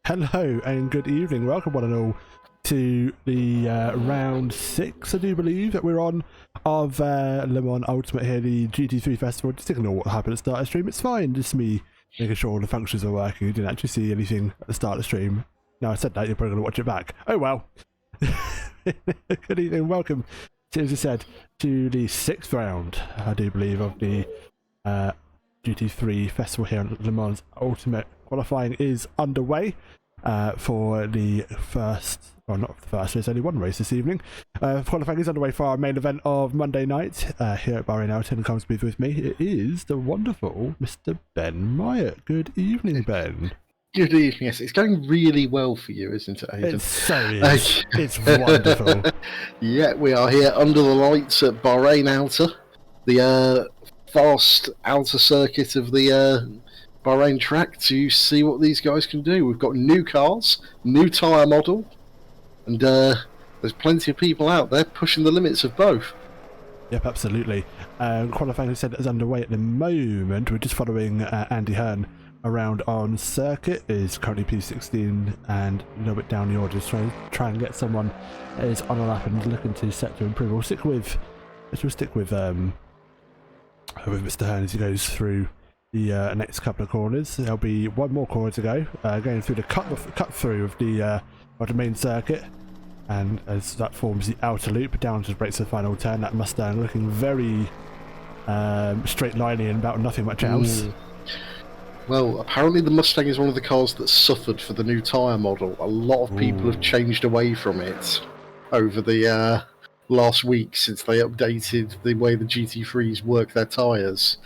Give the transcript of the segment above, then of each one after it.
Hello and good evening, welcome one and all to the round 6, I do believe, that we're on of Le Mans Ultimate here, the GT3 festival. Just ignore what happened at the start of the stream. It's fine, just me making sure all the functions are working. You didn't actually see anything at the start of the stream. No, I said that, you're probably going to watch it back. Oh well. Good evening, welcome, as I said, to the 6th round, I do believe, of the GT3 festival here at Le Mans Ultimate. Qualifying is underway for the first, well, not the first, there's only one race this evening. Qualifying is underway for our main event of Monday night here at Bahrain. And comes to be with me, it is the wonderful Mr. Ben Myatt. Good evening, Ben. Good evening. Yes, it's going really well for you, isn't it, Aidan? It so is. It's wonderful. Yeah, we are here under the lights at Bahrain Outer, the fast outer circuit of the Bahrain track, to see what these guys can do. We've got new cars, new tyre model, and there's plenty of people out there pushing the limits of both. Yep, absolutely. Qualifying, as I said, is underway at the moment. We're just following Andy Hearn around on circuit. Is currently P16 and a little bit down the order, just try and get someone that is on a lap and looking to set to improve. We'll stick with Mr. Hearn as he goes through the next couple of corners. There'll be one more corner to go, going through the cut through of the main circuit, and as that forms the outer loop down to the brakes of the final turn, that Mustang looking very straight liney and about nothing much else. Well, apparently the Mustang is one of the cars that suffered for the new tyre model. A lot of people have changed away from it over the last week since they updated the way the GT3s work their tyres.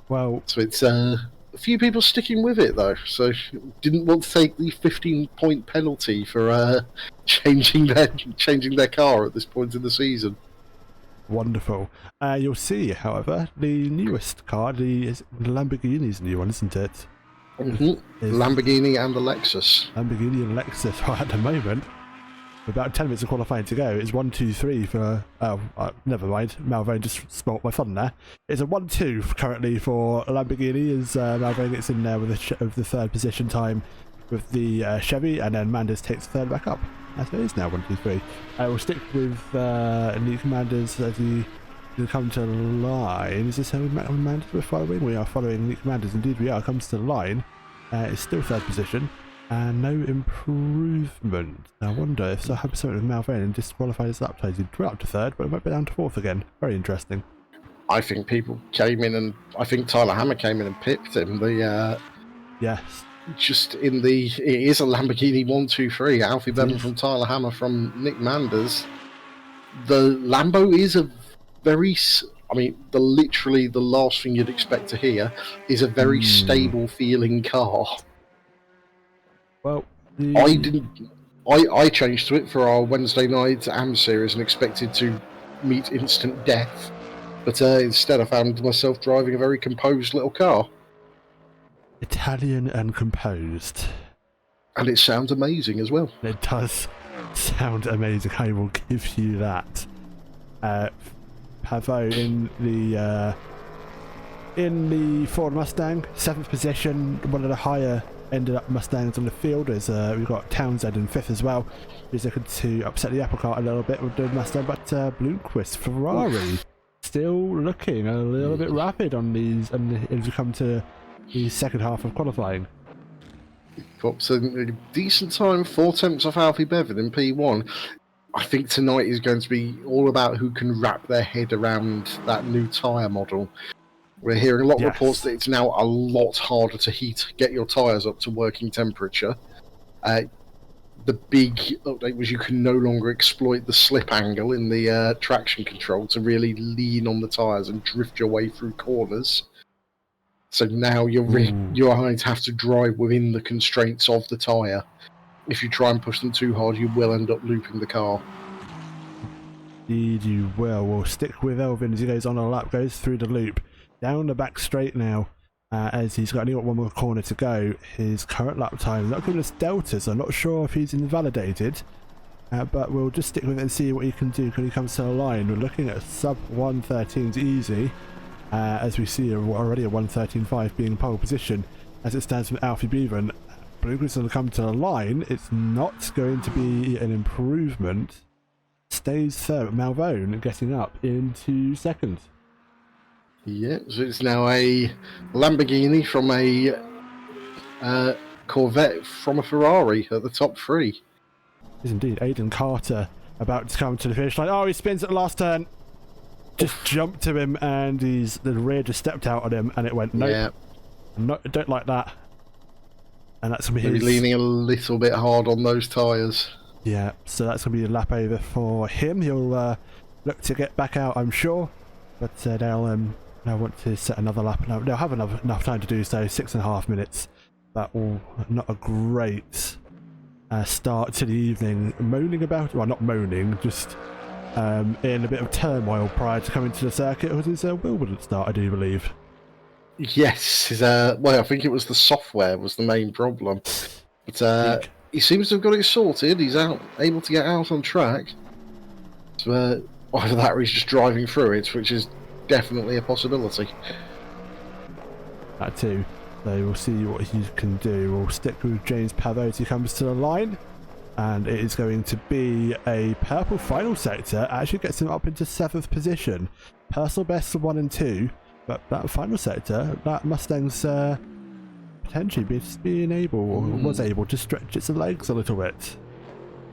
Well, so it's a few people sticking with it though. So didn't want to take the 15-point penalty for changing their car at this point in the season. Wonderful. You'll see, however, the newest car, the Lamborghini's new one, isn't it? Lamborghini and the Lexus. Lamborghini and Lexus. Right, at the moment, about 10 minutes of qualifying to go. It's 1, 2, 3 for. Never mind. Malvern just spoilt my fun there. It's a 1-2 currently for Lamborghini, as Malvern gets in there with the third position time with the Chevy, and then Manders takes the third back up. As it is now 1, 2, 3. We'll stick with Nick Manders as he come to the line. Is this how Manders we're following? We are following Nick Manders. Indeed, we are. Comes to the line. It's still third position. And no improvement. I wonder if so happened something with Malvern and disqualified his lap times. He went up to third, but it might be down to fourth again. Very interesting. I think people came in and I think Tyler Hammer came in and pipped him. Yes. Just in the, it is a Lamborghini 1, 2, 3. Alfie Bevan from Tyler Hammer from Nick Manders. The Lambo is a very, I mean, literally the last thing you'd expect to hear is a very stable feeling car. Well, I changed to it for our Wednesday night AM series and expected to meet instant death, but instead I found myself driving a very composed little car. Italian and composed. And it sounds amazing as well. It does sound amazing, I will give you that. Pavo in the Ford Mustang, 7th position, one of the higher ended up Mustangs on the field, as we've got Townsend in 5th as well, who's looking to upset the apple cart a little bit with the Mustang, but Bloomquist Ferrari still looking a little bit rapid on these, and as we come to the second half of qualifying. Got a decent time, 4 tenths off Alfie Bevan in P1. I think tonight is going to be all about who can wrap their head around that new tyre model. We're hearing a lot of reports that it's now a lot harder to get your tyres up to working temperature. The big update was you can no longer exploit the slip angle in the traction control to really lean on the tyres and drift your way through corners. So now you're going to have to drive within the constraints of the tyre. If you try and push them too hard, you will end up looping the car. Indeed you will. We'll stick with Elvin as he goes on a lap, goes through the loop. Down the back straight now, as he's only got one more corner to go. His current lap time is not giving us deltas. I'm not sure if he's invalidated, but we'll just stick with it and see what he can do when he comes to the line. We're looking at sub 113s easy, as we see already a 113.5 being pole position as it stands from Alfie Bevan. Bluegrass going to come to the line. It's not going to be an improvement. Stays third. Malvone getting up into second. Yeah, so it's now a Lamborghini from a Corvette from a Ferrari at the top three. Is indeed. Aidan Carter about to come to the finish line. Oh, he spins at the last turn. Just jumped to him, and the rear just stepped out on him, and it went, nope. Yeah. No, don't like that. And that's going to be maybe leaning a little bit hard on those tyres. Yeah, so that's going to be a lap over for him. He'll look to get back out, I'm sure. But they'll now want to set another lap. Now they'll have enough time to do so. 6.5 minutes. That will not a great start to the evening. Moaning about, well, not moaning, just in a bit of turmoil prior to coming to the circuit. It was his wheel wouldn't start, I do believe. Yes, well, I think it was the software was the main problem. But he seems to have got it sorted. He's able to get out on track. So either that or he's just driving through it, which is definitely a possibility. That too. So we'll see what he can do. We'll stick with James Pavot as he comes to the line. And it is going to be a purple final sector. Actually gets him up into 7th position. Personal best of 1 and 2. But that final sector, that Mustang's potentially being able, or was able to stretch its legs a little bit.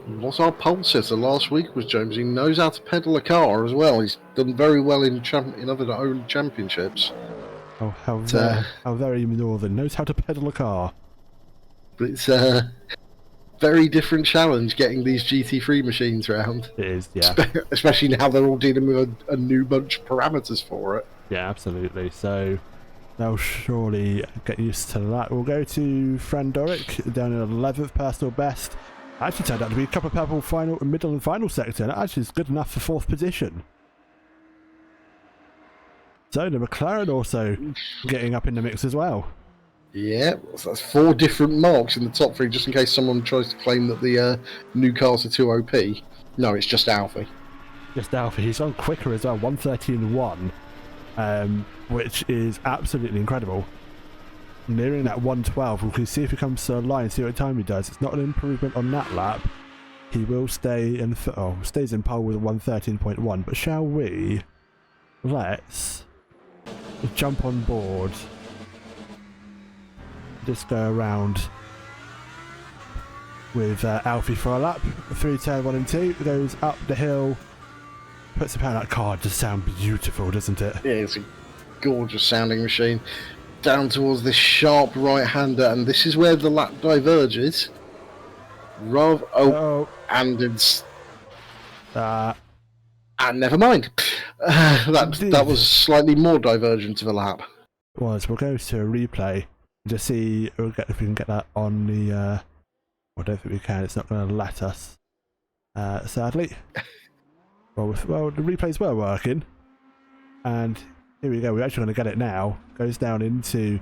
What's our pole sitter last week was James. He knows how to pedal a car as well. He's done very well in other own championships. Oh, how very northern. Knows how to pedal a car. But it's a very different challenge getting these GT3 machines around. It is, yeah. Especially now they're all dealing with a new bunch of parameters for it. Yeah, absolutely. So they'll surely get used to that. We'll go to Fran Doric down in 11th personal best. Actually turned out to be a couple of purple middle and final sector, and actually is good enough for 4th position. So the McLaren also getting up in the mix as well. Yeah, so that's 4 different marks in the top 3, just in case someone tries to claim that the new cars are too OP. No, it's just Alfie. Just Alfie. He's gone quicker as well, 1:13.1. Which is absolutely incredible. Nearing that 1:12. We can see if he comes to the line, see what time he does. It's not an improvement on that lap. He will stay in stays in pole with a 1:13.1. But shall we? Let's jump on board. Just go around with Alfie for a lap. Through turn 1 and 2. Goes up the hill. Puts a pound that car. Just sound beautiful, doesn't it? Yeah, it's a gorgeous sounding machine. Down towards this sharp right-hander, and this is where the lap diverges. And it's and never mind. That was slightly more divergent of a lap. We'll go to a replay and just see if we can get that on the. I don't think we can. It's not going to let us. Sadly. Well, the replays were working, and here we go. We're actually going to get it now. Goes down into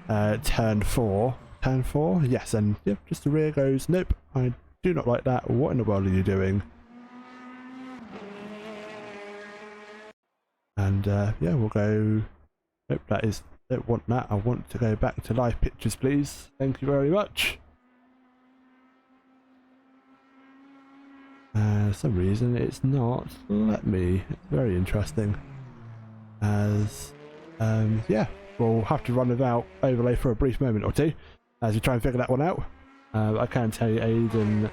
turn 4. Turn 4? Yes, and yep, just the rear goes, nope, I do not like that. What in the world are you doing? And yeah, we'll go, nope, don't want that. I want to go back to live pictures, please. Thank you very much. For some reason it's not let me. It's very interesting. As yeah, we'll have to run without overlay for a brief moment or two as we try and figure that one out. I can tell you Aiden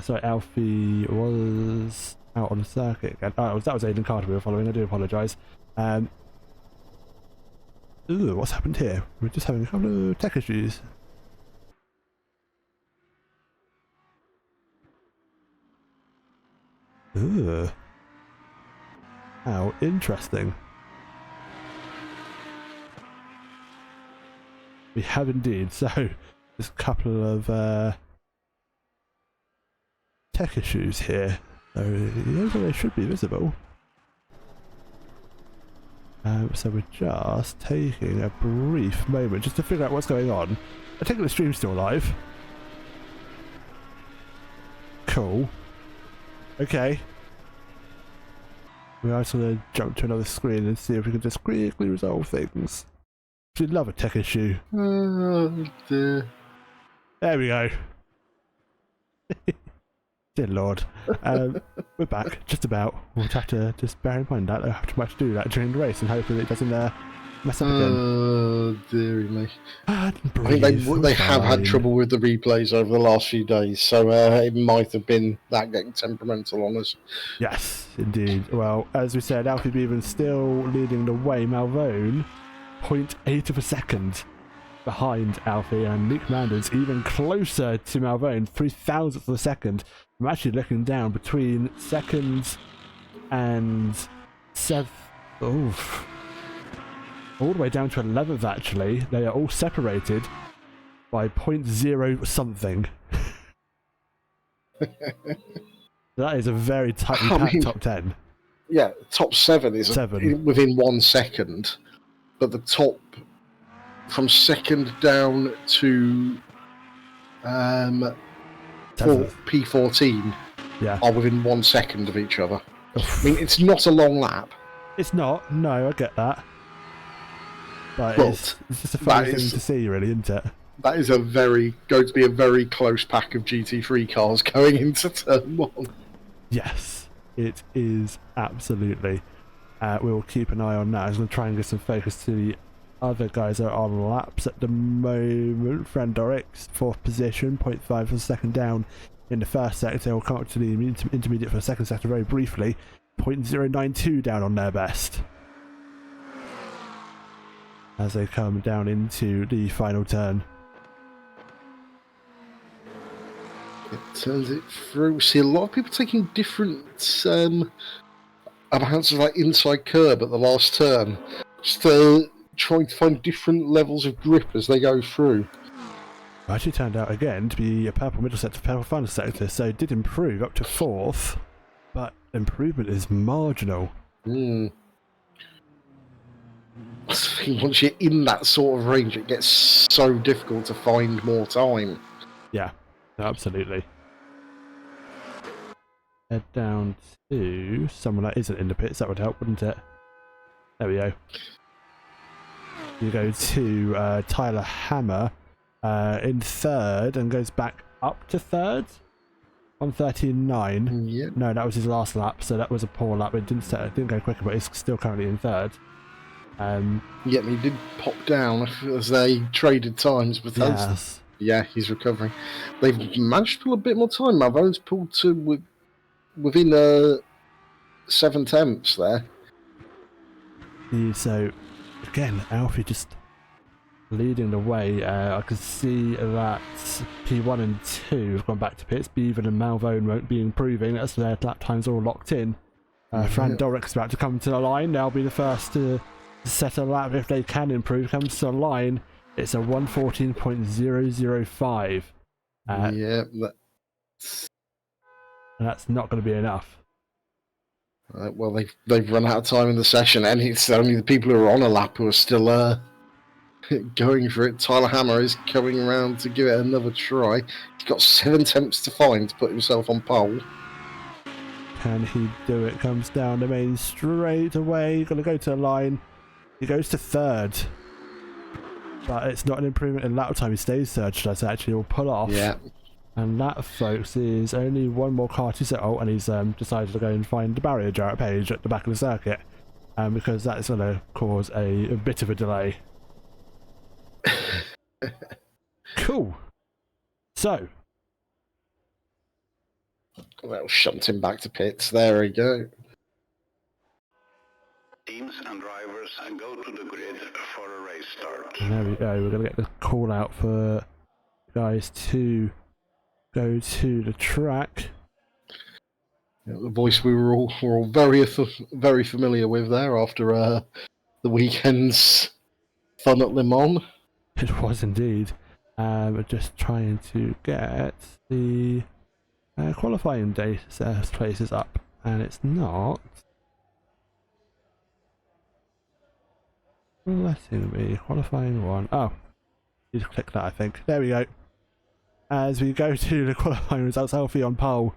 sorry, Alfie was out on the circuit again. Oh, that was Aiden Carter we were following. I do apologise. Ooh, what's happened here? We're just having a couple of tech issues. Ooh. How interesting. We have indeed. So, there's a couple of tech issues here. So, they should be visible. So we're just taking a brief moment just to figure out what's going on. I take it the stream's still live. Cool. Okay. We are going to jump to another screen and see if we can just quickly resolve things. We love a tech issue. Oh, dear. There we go. Dear Lord. We're back, just about. We'll have to just bear in mind that I have to much do that during the race and hopefully it doesn't mess up again. Oh, dearie me. I think they have had trouble with the replays over the last few days, so it might have been that getting temperamental on us. Yes, indeed. Well, as we said, Alfie Bevan still leading the way. Malvone, 0.8 of a second behind Alfie, and Nick Manders even closer to Malvone, 0.003 of a second. I'm actually looking down between seconds and all the way down to 11th actually. They are all separated by 0.0 something. That is a very tightly packed top 10. Yeah, top 7 is 7. Within 1 second, but the top from second down to P14 are within 1 second of each other. I mean, it's not a long lap. It's not. No, I get that. But it's just a funny thing to see, really, isn't it? That is going to be a very close pack of GT3 cars going into turn 1. Yes, it is absolutely. We will keep an eye on that. I'm going to try and get some focus to the other guys that are on laps at the moment. Frandorix, 4th position, 0.5 of a second down in the first sector. We'll come up to the intermediate for the second sector very briefly. 0.092 down on their best as they come down into the final turn. It turns it through. We see a lot of people taking different amounts of like inside curb at the last turn, just trying to find different levels of grip as they go through. Actually turned out again to be a purple middle sector, purple final sector, so it did improve up to 4th, but improvement is marginal. I think once you're in that sort of range, it gets so difficult to find more time. Yeah, absolutely. Head down to someone that isn't in the pits, that would help, wouldn't it? There we go. You go to Tyler Hammer in 3rd and goes back up to 3rd on 39. Yep. No, that was his last lap, so that was a poor lap. It didn't go quicker, but he's still currently in 3rd. Yeah, he did pop down as they traded times, but yeah, he's recovering. They've managed to pull a bit more time. Malvone's pulled to within 7 tenths there. So again, Alfie just leading the way. I can see that P1 and 2 have gone back to pits. Bevan and Malvone won't be improving. That's their lap times all locked in. Fran Dorrick's about to come to the line. They'll be the first to set a lap if they can improve. Comes to the line. It's a 1:14.005. That's not going to be enough. Well, they've run out of time in the session, and it's only the people who are on a lap who are still going for it. Tyler Hammer is coming around to give it another try. He's got 7 attempts to find to put himself on pole. Can he do it? Comes down the main straight away. Going to go to the line. He goes to 3rd. But it's not an improvement in lap time. He stays 3rd, should I say. Actually, he'll pull off. Yeah. And that, folks, is only one more car to set. Oh, and he's decided to go and find the barrier Jarrett Page at the back of the circuit. Because that is going to cause a bit of a delay. Cool. So. Well, shunt him back to pits. There we go. Teams and drivers go to the grid for a race start. And there we go. We're going to get the call out for guys to go to the track. Yeah, the voice we were all very familiar with there after the weekend's fun at Le Mans. It was indeed. We're just trying to get the qualifying data places up, and it's not letting me. Qualifying 1. Oh, you just click that, I think. There we go. As we go to the qualifying results, Alfie on pole.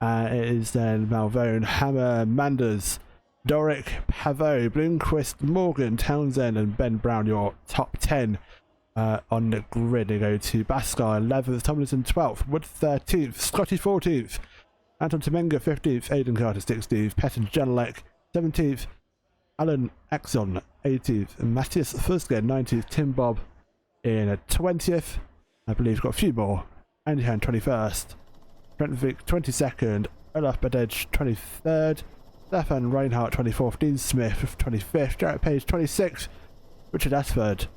It is then Malvone, Hammer, Manders, Doric, Pavot, Bloomquist, Morgan, Townsend, and Ben Brown, your top 10 on the grid. They go to Bascar 11th, Tomlinson 12th, Wood 13th, Scotty 14th, Anton Temenga 15th, Aidan Carter 16th, Petr Janelek 17th, Alan Axon 18th, and Matthias Fusgen 19th, Tim Bob in 20th. I believe we've got a few more. Andy Hand 21st, Trent Vick 22nd, Olaf Badej 23rd, Stefan Reinhardt 24th, Dean Smith 25th, Jarrett Page 26th, Richard Ashford,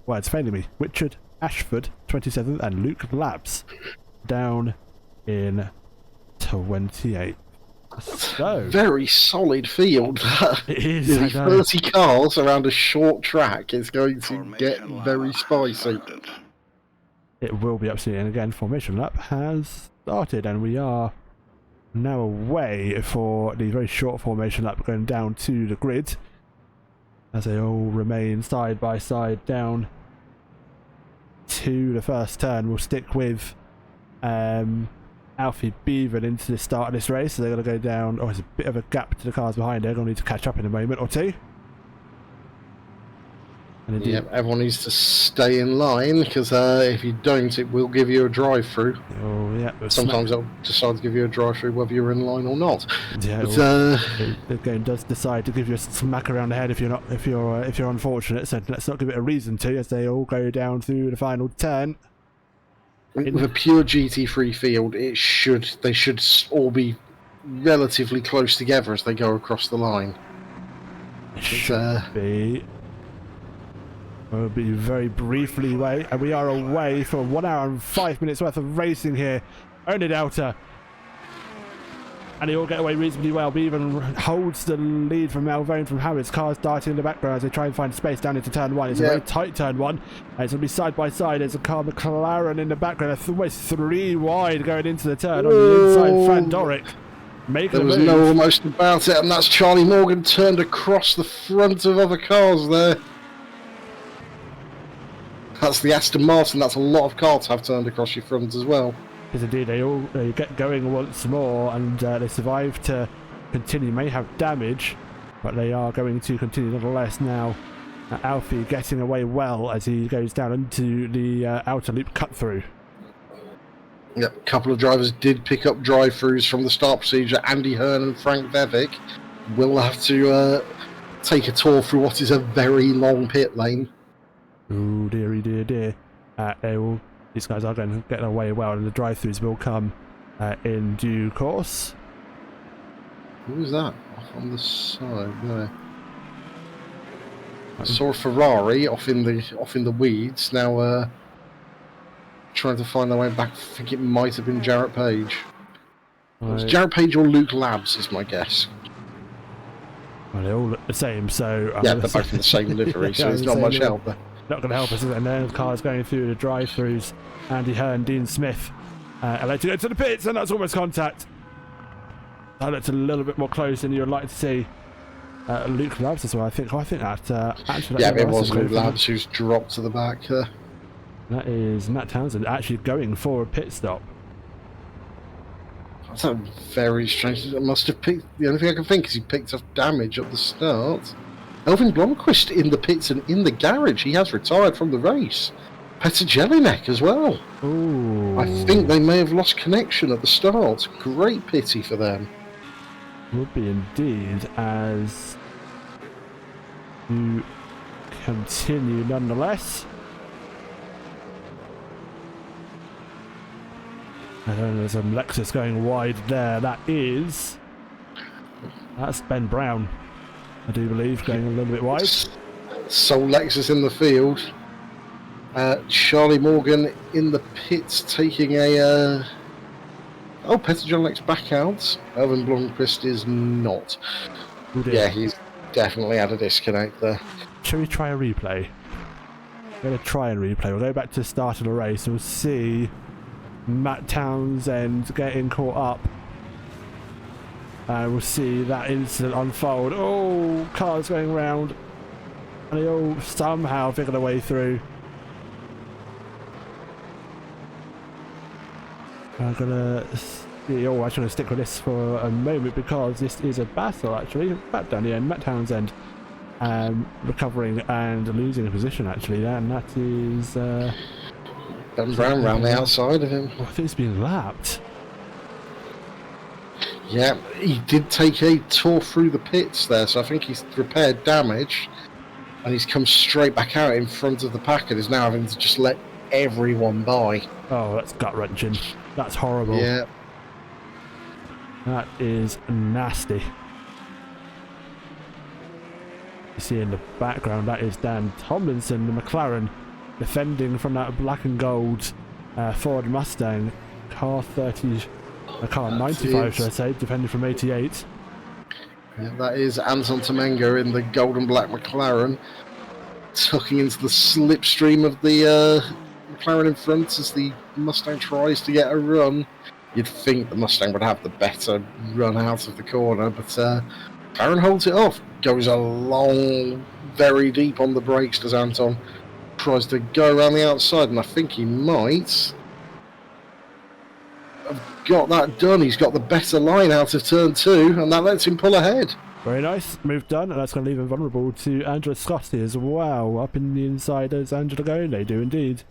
words failing me, Richard Ashford 27th, and Luke Labs down in 28th. So very solid field. it is. Nearly 30 cars around a short track. It's going to get Formation very lap spicy. started. It will be absolutely. And again, formation lap has started, and we are now away for the very short formation lap going down to the grid as they all remain side by side down to the first turn. We'll stick with Alfie Beaver into the start of this race, so they're going to go down. Oh, there's a bit of a gap to the cars behind. They're going to need to catch up in a moment or two. And indeed, Yep, everyone needs to stay in line because if you don't, it will give you a drive-through. oh yeah, Sometimes it'll decide to give you a drive-through whether you're in line or not. yeah, But, the game does decide to give you a smack around the head if you're unfortunate. So let's not give it a reason to, as they all go down through the final turn. with a pure GT3 field, they should all be relatively close together as they go across the line. It should be. We'll be very briefly away, and we are away for 1 hour and 5 minutes worth of racing here. Only Delta. And they all get away reasonably well. Beaven holds the lead from Malvern from Howard's cars darting in the background as they try and find space down into turn one. It's a very tight turn one. And it's going to be side by side. There's a car McLaren in the background. Almost 3 wide going into the turn on the inside. Fran Doric making There was a move. no almost about it, and that's Charlie Morgan turned across the front of other cars there. That's the Aston Martin. That's a lot of cars have turned across your front as well. Because indeed they get going once more, and they survive to continue. May have damage, but they are going to continue nonetheless. Now Alfie getting away well as he goes down into the outer loop cut through. Yep, a couple of drivers did pick up drive-throughs from the start procedure. Andy Hearn and Frank Vevick will have to take a tour through what is a very long pit lane. Oh dearie dear. These guys are going to get away well, and the drive-throughs will come in due course. Who was that? Off on the side there. I saw a Ferrari off in the weeds. Now trying to find their way back. I think it might have been Jarrett Page. It was Jarrett Page or Luke Labs, is my guess. Well, they all look the same, so yeah, they're both in the same livery, so it's not much help. Not going to help us, is it? And then the car's going through the drive-throughs. Andy Hearn, Dean Smith, allowed to go to the pits, and that's almost contact. That looked a little bit more close than you would like to see. Luke Labs as well. I think that actually. Yeah, it was Luke Labs who's dropped to the back. That is Matt Townsend actually going for a pit stop. That's a very strange. It must have picked. The only thing I can think is he picked up damage at the start. Elvin Blomqvist in the pits and in the garage. He has retired from the race. Petr Jelinek as well. Ooh. I think they may have lost connection at the start. Great pity for them. Would be indeed, as you continue nonetheless. I don't know, there's a Lexus going wide there. That's Ben Brown, I do believe, going a little bit wide. Sole Lexus in the field. Charlie Morgan in the pits taking a... Oh, Petr Jelinek's back out. Elvin Blomqvist is not. Yeah, he's definitely had a disconnect there. Shall we try a replay? We're going to try a replay. We'll go back to the start of the race and we'll see Matt Townsend getting caught up. We'll see that incident unfold. Oh, cars going round. And they all somehow figure their way through. I'm gonna Oh, I'm just going to stick with this for a moment because this is a battle actually. Back down the end, Matt Townsend recovering and losing a position actually there, and that is Ben Brown round the outside of him. I think he's been lapped. Yeah, he did take a tour through the pits there, so I think he's repaired damage, and he's come straight back out in front of the pack and is now having to just let everyone by. Oh, that's gut-wrenching. That's horrible. Yeah. That is nasty. You see in the background, that is Dan Tomlinson, the McLaren, defending from that black and gold Ford Mustang. Car 95, should I say, defending from 88. Yeah, that is Anton Tomenga in the gold and black McLaren, tucking into the slipstream of the McLaren in front as the Mustang tries to get a run. You'd think the Mustang would have the better run out of the corner, but McLaren holds it off. Goes along very deep on the brakes as Anton tries to go around the outside, and I think he might have got that done. He's got the better line out of turn 2, and that lets him pull ahead. Very nice. Move done, and that's going to leave him vulnerable to Angela Scotti as well. Up in the inside as Angela going, they do indeed.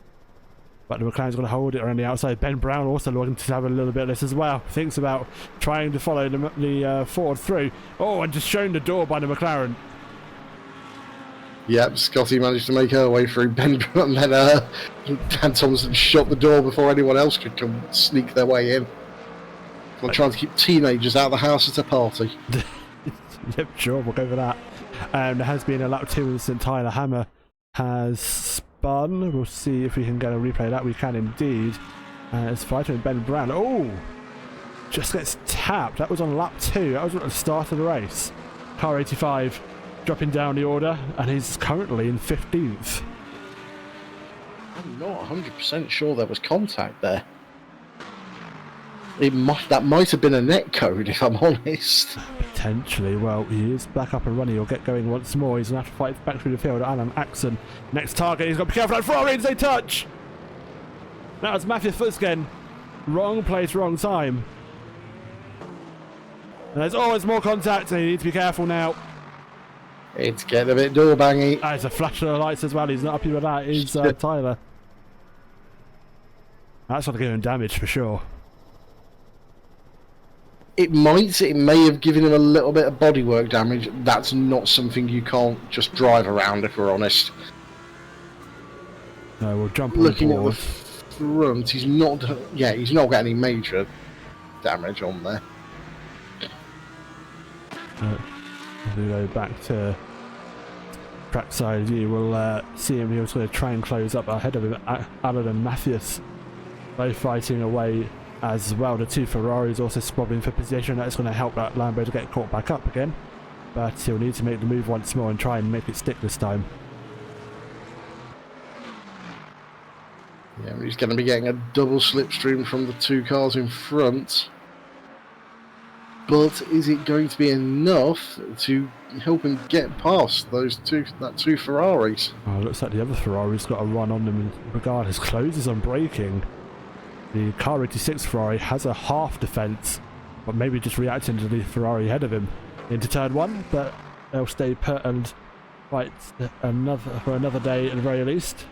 But the McLaren's going to hold it around the outside. Ben Brown also looking to have a little bit of this as well. Thinks about trying to follow the Ford through. Oh, and just shown the door by the McLaren. Yep, Scotty managed to make her way through Ben Brown, and then Dan Thompson shut the door before anyone else could come sneak their way in. We're trying to keep teenagers out of the house at a party. Yep, sure, we'll go for that. There has been a lap 2 incident. Tyler Hammer has spun. We'll see if we can get a replay of that. We can indeed. It's fighting Ben Brown. Oh! Just gets tapped. That was on lap 2. That was at the start of the race. Car 85 dropping down the order, and he's currently in 15th. I'm not 100% sure there was contact there. That might have been a net code, if I'm honest. Potentially. Well, he is back up and running. He'll get going once more. He's going to have to fight back through the field. Alan Axon, next target. He's got to be careful. That Ferrari as they touch. That was Matthew Fusken. Wrong place, wrong time. And there's always more contact, and you need to be careful now. It's getting a bit door bangy. There's a flash of the lights as well. He's not happy with that. Is Tyler. That's going to give him damage for sure. It may have given him a little bit of bodywork damage. That's not something you can't just drive around, if we're honest. No, we'll jump on Looking board. at the front, he's not got any major damage on there. We'll go back to trackside view. We'll see him. He was going to try and close up ahead of him. Alan and Mathias both fighting away as well. The two Ferraris also swapping for position. That's going to help that Lambo to get caught back up again. But he'll need to make the move once more and try and make it stick this time. Yeah, he's going to be getting a double slipstream from the two cars in front. But is it going to be enough to help him get past that two Ferraris? Oh, it looks like the other Ferrari's got a run on them regardless. Closes on braking. The car 86 Ferrari has a half defence, but maybe just reacting to the Ferrari ahead of him into turn 1, but they'll stay put and fight for another day at the very least.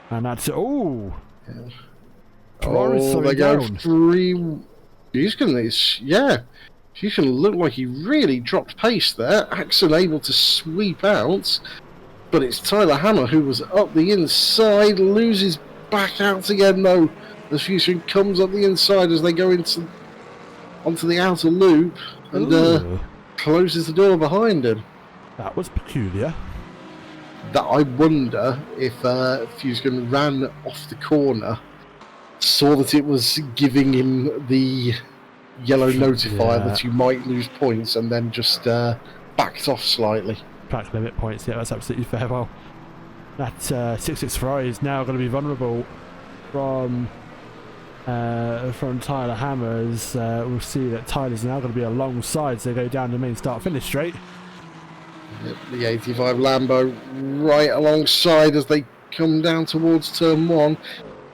And that's it. Oh! Yeah. Ferrari's they down. go three. He's going to, he's going to look like he really dropped pace there. Axon able to sweep out, but it's Tyler Hammer who was up the inside, loses back out again though. The Fusion comes up the inside as they go onto the outer loop and closes the door behind him. That was peculiar. That I wonder if Fusion ran off the corner, saw that it was giving him the yellow notifier that you might lose points, and then just backed off slightly. Track limit points, yeah, that's absolutely fair. Well, that 66 Ferrari is now going to be vulnerable from Tyler Hammers. We'll see that Tyler's now going to be alongside, so they go down the main start-finish straight. Yep, the 85 Lambo right alongside as they come down towards turn 1.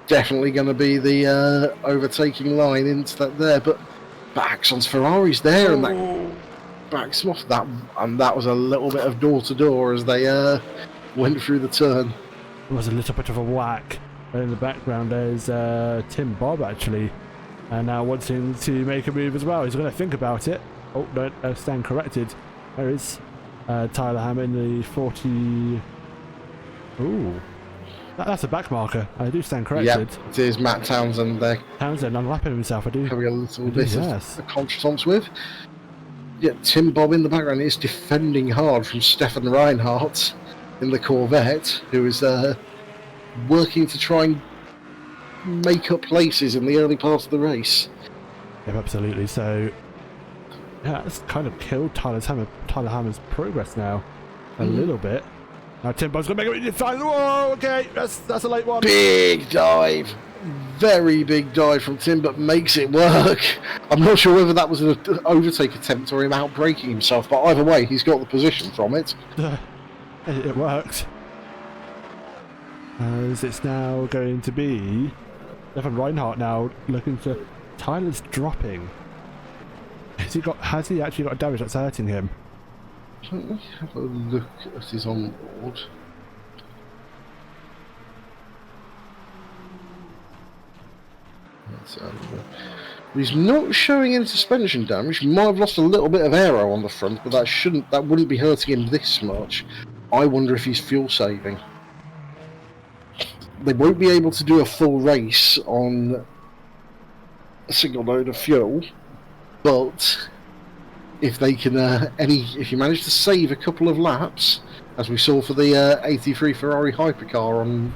Definitely going to be the overtaking line into that there, but backs onto Ferraris there, and that backs them off. That was a little bit of door to door as they went through the turn. It was a little bit of a whack. And in the background, there's Tim Bob actually, and now wanting to make a move as well. He's going to think about it. Oh, no, stand corrected. There is Tyler Ham in the 40. Ooh. That's a back marker. I do stand corrected. Yep, it is Matt Townsend there. Townsend unlapping himself, I do. Having a little bit yes. of contretemps with. Yeah, Tim Bob in the background is defending hard from Stefan Reinhardt in the Corvette, who is working to try and make up places in the early part of the race. Yeah, absolutely. So, yeah, it's kind of killed Tyler Hammer's progress now a little bit. Now Tim Bob's going to make it fine. Whoa, okay, that's a late one. Big dive. Very big dive from Tim, but makes it work. I'm not sure whether that was an overtake attempt or him outbraking himself, but either way, he's got the position from it. It worked. As it's now going to be Stefan Reinhardt now looking to... Tyler's dropping. Has he actually got damage that's hurting him? Let me have a look at his onboard. He's not showing any suspension damage. He might have lost a little bit of aero on the front, but that wouldn't be hurting him this much. I wonder if he's fuel saving. They won't be able to do a full race on a single load of fuel, but if they can, if you manage to save a couple of laps, as we saw for the 83 Ferrari hypercar on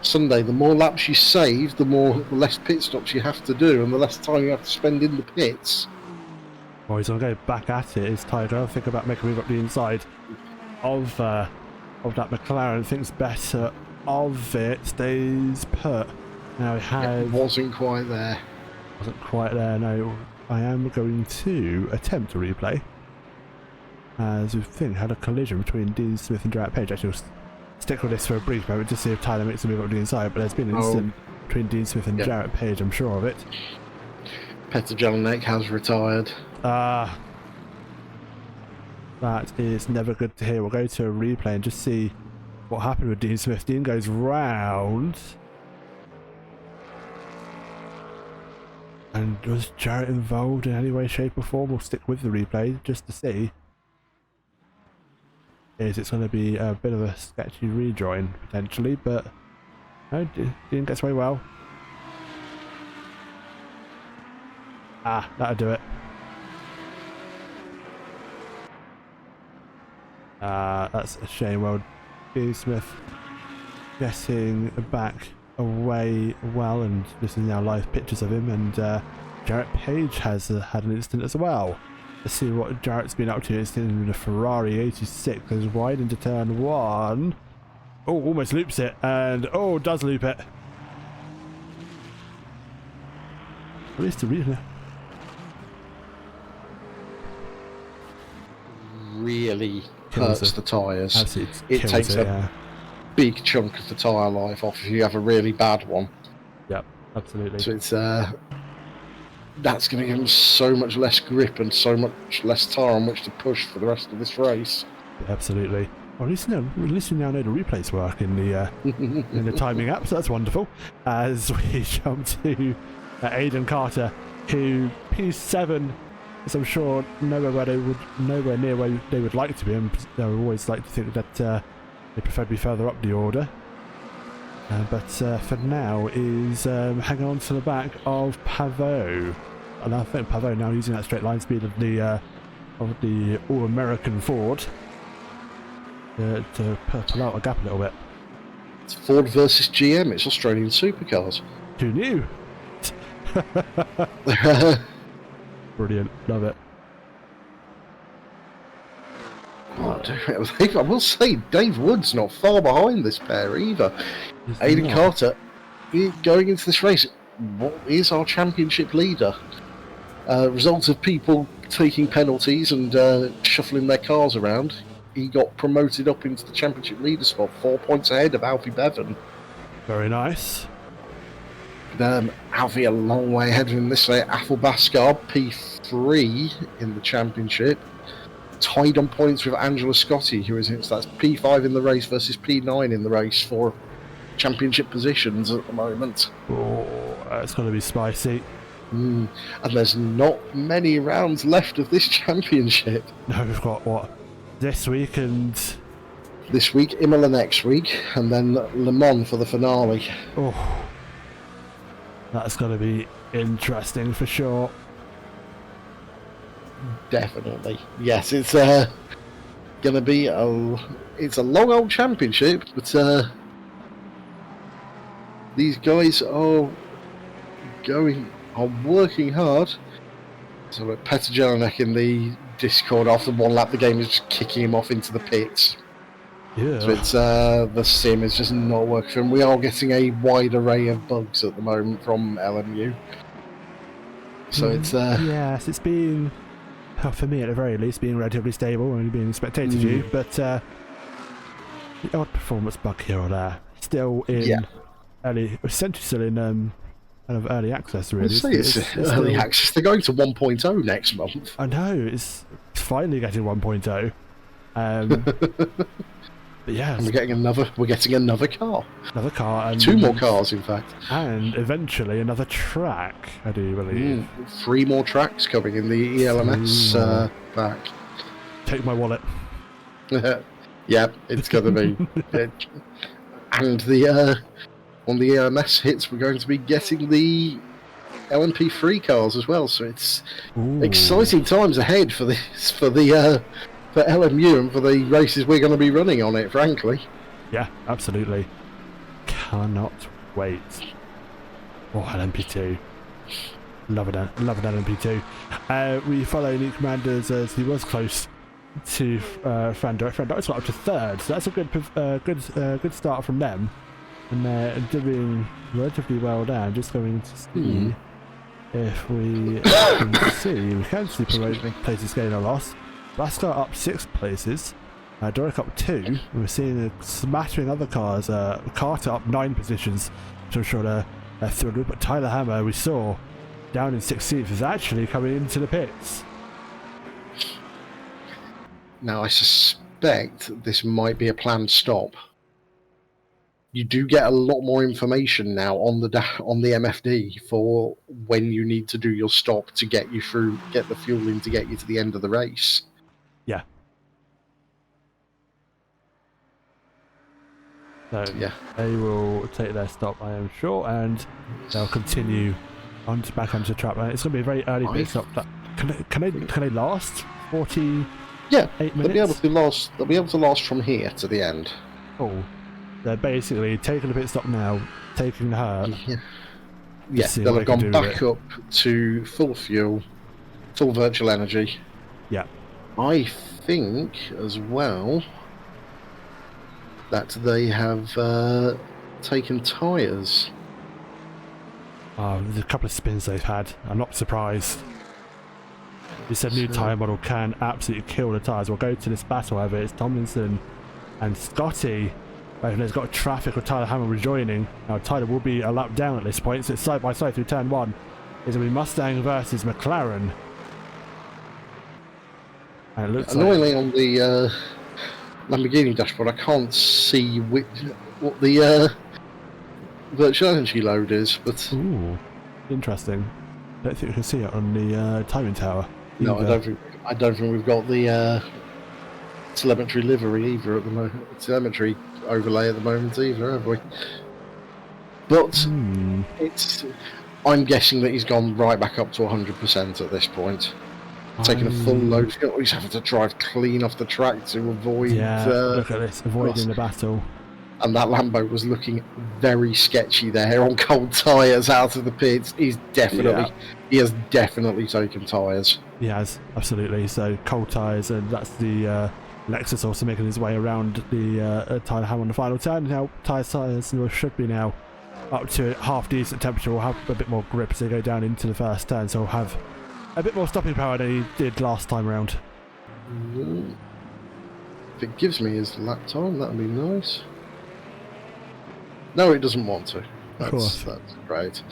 Sunday, the more laps you save, the less pit stops you have to do, and the less time you have to spend in the pits. Well, he's going to go back at it. Is Tyler think about making a move up the inside of that McLaren? Thinks better of it. Stays put. Now it wasn't quite there. Wasn't quite there. No. I am going to attempt a replay, as we think had a collision between Dean Smith and Jarrett Page. Actually, we'll stick with this for a brief moment to see if Tyler makes a move up the inside, but there's been an incident between Dean Smith and Jarrett Page, I'm sure of it. Petr Jelinek has retired. That is never good to hear. We'll go to a replay and just see what happened with Dean Smith. Dean goes round. And was Jarrett involved in any way, shape or form? We'll stick with the replay just to see. It's going to be a bit of a sketchy rejoin potentially, but no, Dean gets away well. That'll do it. That's a shame. Well, Dean Smith getting back away well, and this is now live pictures of him, and Jarrett Page has had an incident as well. Let's see what Jarrett's been up to. It's in the Ferrari 86, goes wide into turn 1. Oh, almost loops it, and does loop it. At least the reason. Really hurts the tyres. Absolutely it takes a big chunk of the tyre life off if you have a really bad one. Yep, absolutely. So it's that's going to give him so much less grip and so much less tyre on which to push for the rest of this race. Absolutely. Well, at least we now know the replays work in the in the timing app, so that's wonderful. As we jump to Aidan Carter, who P7 is, I'm sure, nowhere near where they would like to be, and they would always like to think that they prefer to be further up the order. But for now is hanging on to the back of Pavot, and I think Pavot now using that straight line speed of the All-American Ford to pull out a gap a little bit. It's Ford versus GM. It's Australian supercars. Who knew? Brilliant, love it. I will say Dave Wood's not far behind this pair either. Aidan Carter going into this race, what is our championship leader? Result of people taking penalties and shuffling their cars around, he got promoted up into the championship leader spot, 4 points ahead of Alfie Bevan. Very nice. Alfie a long way ahead of him this way. Athelbaskar, P3 in the championship. Tied on points with Angela Scotti, who is that's P5 in the race versus P9 in the race for championship positions at the moment. Oh, it's going to be spicy. And there's not many rounds left of this championship. No, we've got what? This week and... This week, Imola next week, and then Le Mans for the finale. Oh, that's going to be interesting for sure. Definitely. Yes, it's going to be it's a long old championship, but these guys are working hard. So Petr Jelinek in the Discord after one lap the game is just kicking him off into the pits. Yeah. So it's the sim is just not working for him. We are getting a wide array of bugs at the moment from LMU. So it's yes, it's been, for me at the very least, being relatively stable, only being spectator view, but the odd performance bug here or there. Still in early, essentially still in kind of early access really. I'd say it's early still, access. They're going to 1.0 next month. I know, it's finally getting 1.0. But yeah, and we're getting another car. Another car, and 2 more cars, in fact, and eventually another track. I do believe 3 more tracks coming in the ELMS back. Take my wallet. Yeah, it's gonna be. And the on the ELMS hits, we're going to be getting the LMP3 cars as well. So it's exciting times ahead for this for LMU and for the races we're going to be running on it, frankly. Yeah, absolutely. Cannot wait. Oh, LMP2. Love an LMP2. We follow Elite Commanders as he was close to Frandor. Frandor's got up to 3rd, so that's a good start from them. And they're doing relatively well there. Just going to see if we can see. We can see places getting a loss. Raskar up 6 places, Doric up 2, and we're seeing a smattering other cars. Carter up 9 positions, so I'm sure they're thrilled. But Tyler Hammer, we saw, down in 16th, is actually coming into the pits. Now, I suspect this might be a planned stop. You do get a lot more information now on the MFD for when you need to do your stop to get you through, get the fuel in to get you to the end of the race. Yeah. So yeah, they will take their stop, I am sure, and they'll continue back onto the track. It's going to be a very early pit stop. Can they last 48 minutes? They'll be able to last from here to the end. Oh, they're basically taking the pit stop now, taking her. Yeah, they'll have gone back up to full fuel, full virtual energy. Yeah. I think as well that they have taken tyres. There's a couple of spins they've had. I'm not surprised. You said new tyre model can absolutely kill the tyres. We'll go to this battle, however. It's Tomlinson and Scotty. There's got traffic with Tyler Hammer rejoining. Now Tyler will be a lap down at this point, so it's side by side through turn 1. It's going to be Mustang versus McLaren. And it looks annoyingly on the Lamborghini dashboard, I can't see what the virtual energy load is, but ooh, interesting. Don't think we can see it on the timing tower. No, I don't think we've got the telemetry livery either at the moment. Telemetry overlay at the moment either, have we? But I'm guessing that he's gone right back up to 100% at this point. Taking a full load. He's having to drive clean off the track to avoid. Yeah, look at this, avoiding the battle. And that Lambo was looking very sketchy there on cold tyres out of the pits. He has definitely taken tyres. He has, absolutely. So cold tyres, and that's the Lexus also making his way around the tyre hammer on the final turn. Now tyres should be now up to half decent temperature. We'll have a bit more grip as they go down into the first turn, so we'll have a bit more stopping power than he did last time around. If it gives me his lap time, that would be nice. No, it doesn't want to. Of course. That's great.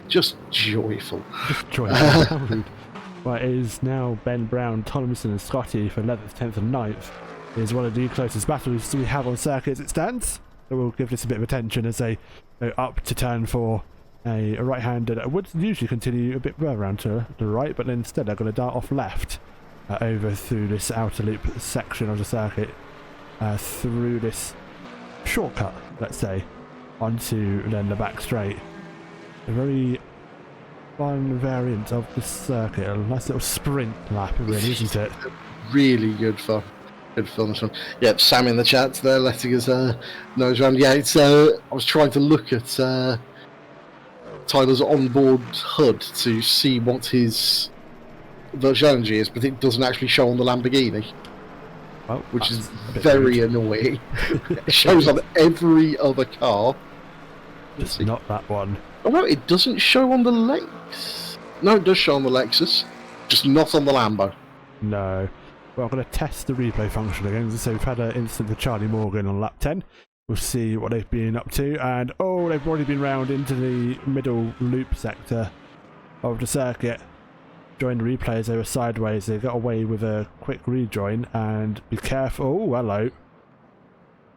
Just joyful. Just joyful. Right, it is now Ben Brown, Tomlinson and Scotty for 11th, 10th and 9th. It is one of the closest battles we have on circuit as it stands. So we'll give this a bit of attention as they go up to turn 4. A right-hander that would usually continue a bit further around to the right, but instead they're going to dart off left over through this outer loop section of the circuit, through this shortcut, let's say, onto then the back straight. A very fun variant of the circuit, a nice little sprint lap, really, isn't it? Really good fun. Good fun, this one. Yep, Sam in the chat there, letting us nose around. Yeah, it's. I was trying to look at Tyler's onboard HUD to see what his virtual energy is, but it doesn't actually show on the Lamborghini, which is very annoying. It shows on every other car. Just not that one. Oh no, it doesn't show on the Lex. No, it does show on the Lexus, just not on the Lambo. No. Well, I'm going to test the replay function again. So we've had an incident with Charlie Morgan on lap 10. We'll see what they've been up to. And, oh, they've already been round into the middle loop sector of the circuit. Joined the replay as they were sideways. They got away with a quick rejoin. And be careful. Oh, hello.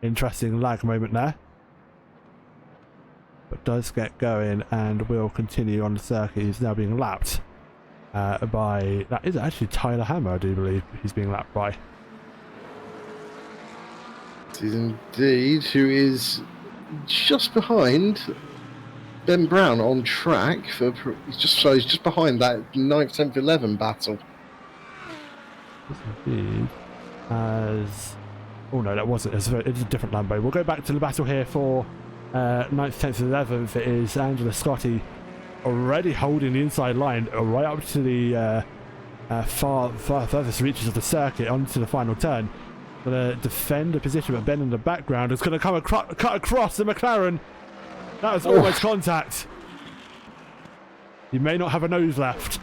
Interesting lag moment there. But does get going and will continue on the circuit. He's now being lapped by... That is actually Tyler Hammer, I do believe he's being lapped by. It is indeed, who is just behind Ben Brown on track. He's just behind that 9th, 10th, 11 battle. Yes, indeed. As... Oh no, that wasn't. It's a different Lambo. We'll go back to the battle here for 9th, 10th, 11th. It is Angela Scotty already holding the inside line right up to the furthest reaches of the circuit onto the final turn. Going to defend the position, but Ben in the background is going to come cut across the McLaren. That was almost contact. He may not have a nose left,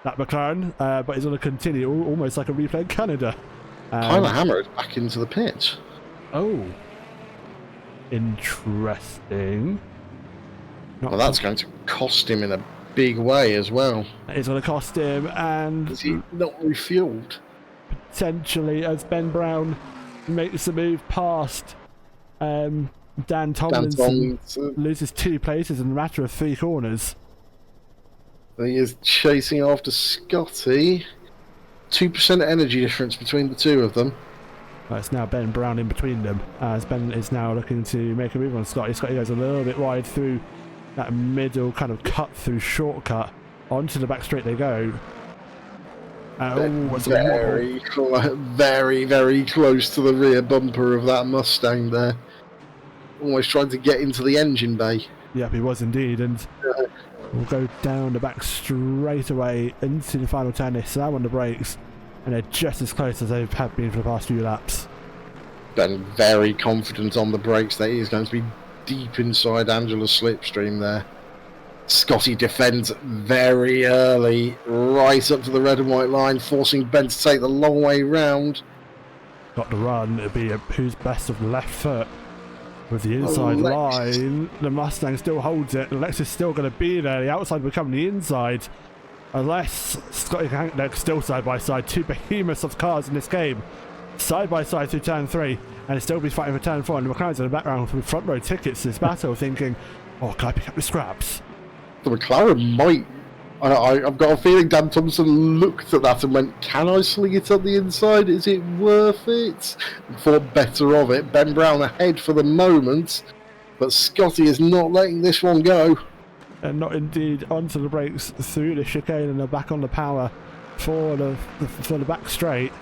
that McLaren, but he's going to continue almost like a replay in Canada. Tyler Hammer is back into the pitch. Oh, interesting. Well, that's going to cost him in a big way as well. It's going to cost him, and is he not refueled? Potentially, as Ben Brown makes the move past Dan Tomlinson, loses 2 places in a matter of 3 corners. He is chasing after Scotty. 2% energy difference between the two of them. Well, it's now Ben Brown in between them, as Ben is now looking to make a move on Scotty. Scotty goes a little bit wide through that middle kind of cut through shortcut. Onto the back straight they go. Very close to the rear bumper of that Mustang there. Almost trying to get into the engine bay. Yep, he was indeed, and we'll go down the back straight away into the final turn. They slam on the brakes, and they're just as close as they've been for the past few laps. Ben very confident on the brakes that he's going to be deep inside Angela's slipstream there. Scotty defends very early, right up to the red and white line, forcing Ben to take the long way round. Got the run, it'll be who's best of the left foot with the inside line. The Mustang still holds it, the Lexus still going to be there, the outside will become the inside. Unless Scotty can hang, they're still side by side, 2 behemoths of cars in this game. Side by side through turn 3, and still be fighting for turn 4, and the McLaren's in the background with front row tickets to this battle thinking, oh, can I pick up the scraps? The McLaren might... I've got a feeling Dan Thompson looked at that and went, can I sling it on the inside? Is it worth it? And thought better of it. Ben Brown ahead for the moment, but Scotty is not letting this one go. And not indeed onto the brakes through the chicane, and they're back on the power for the back straight.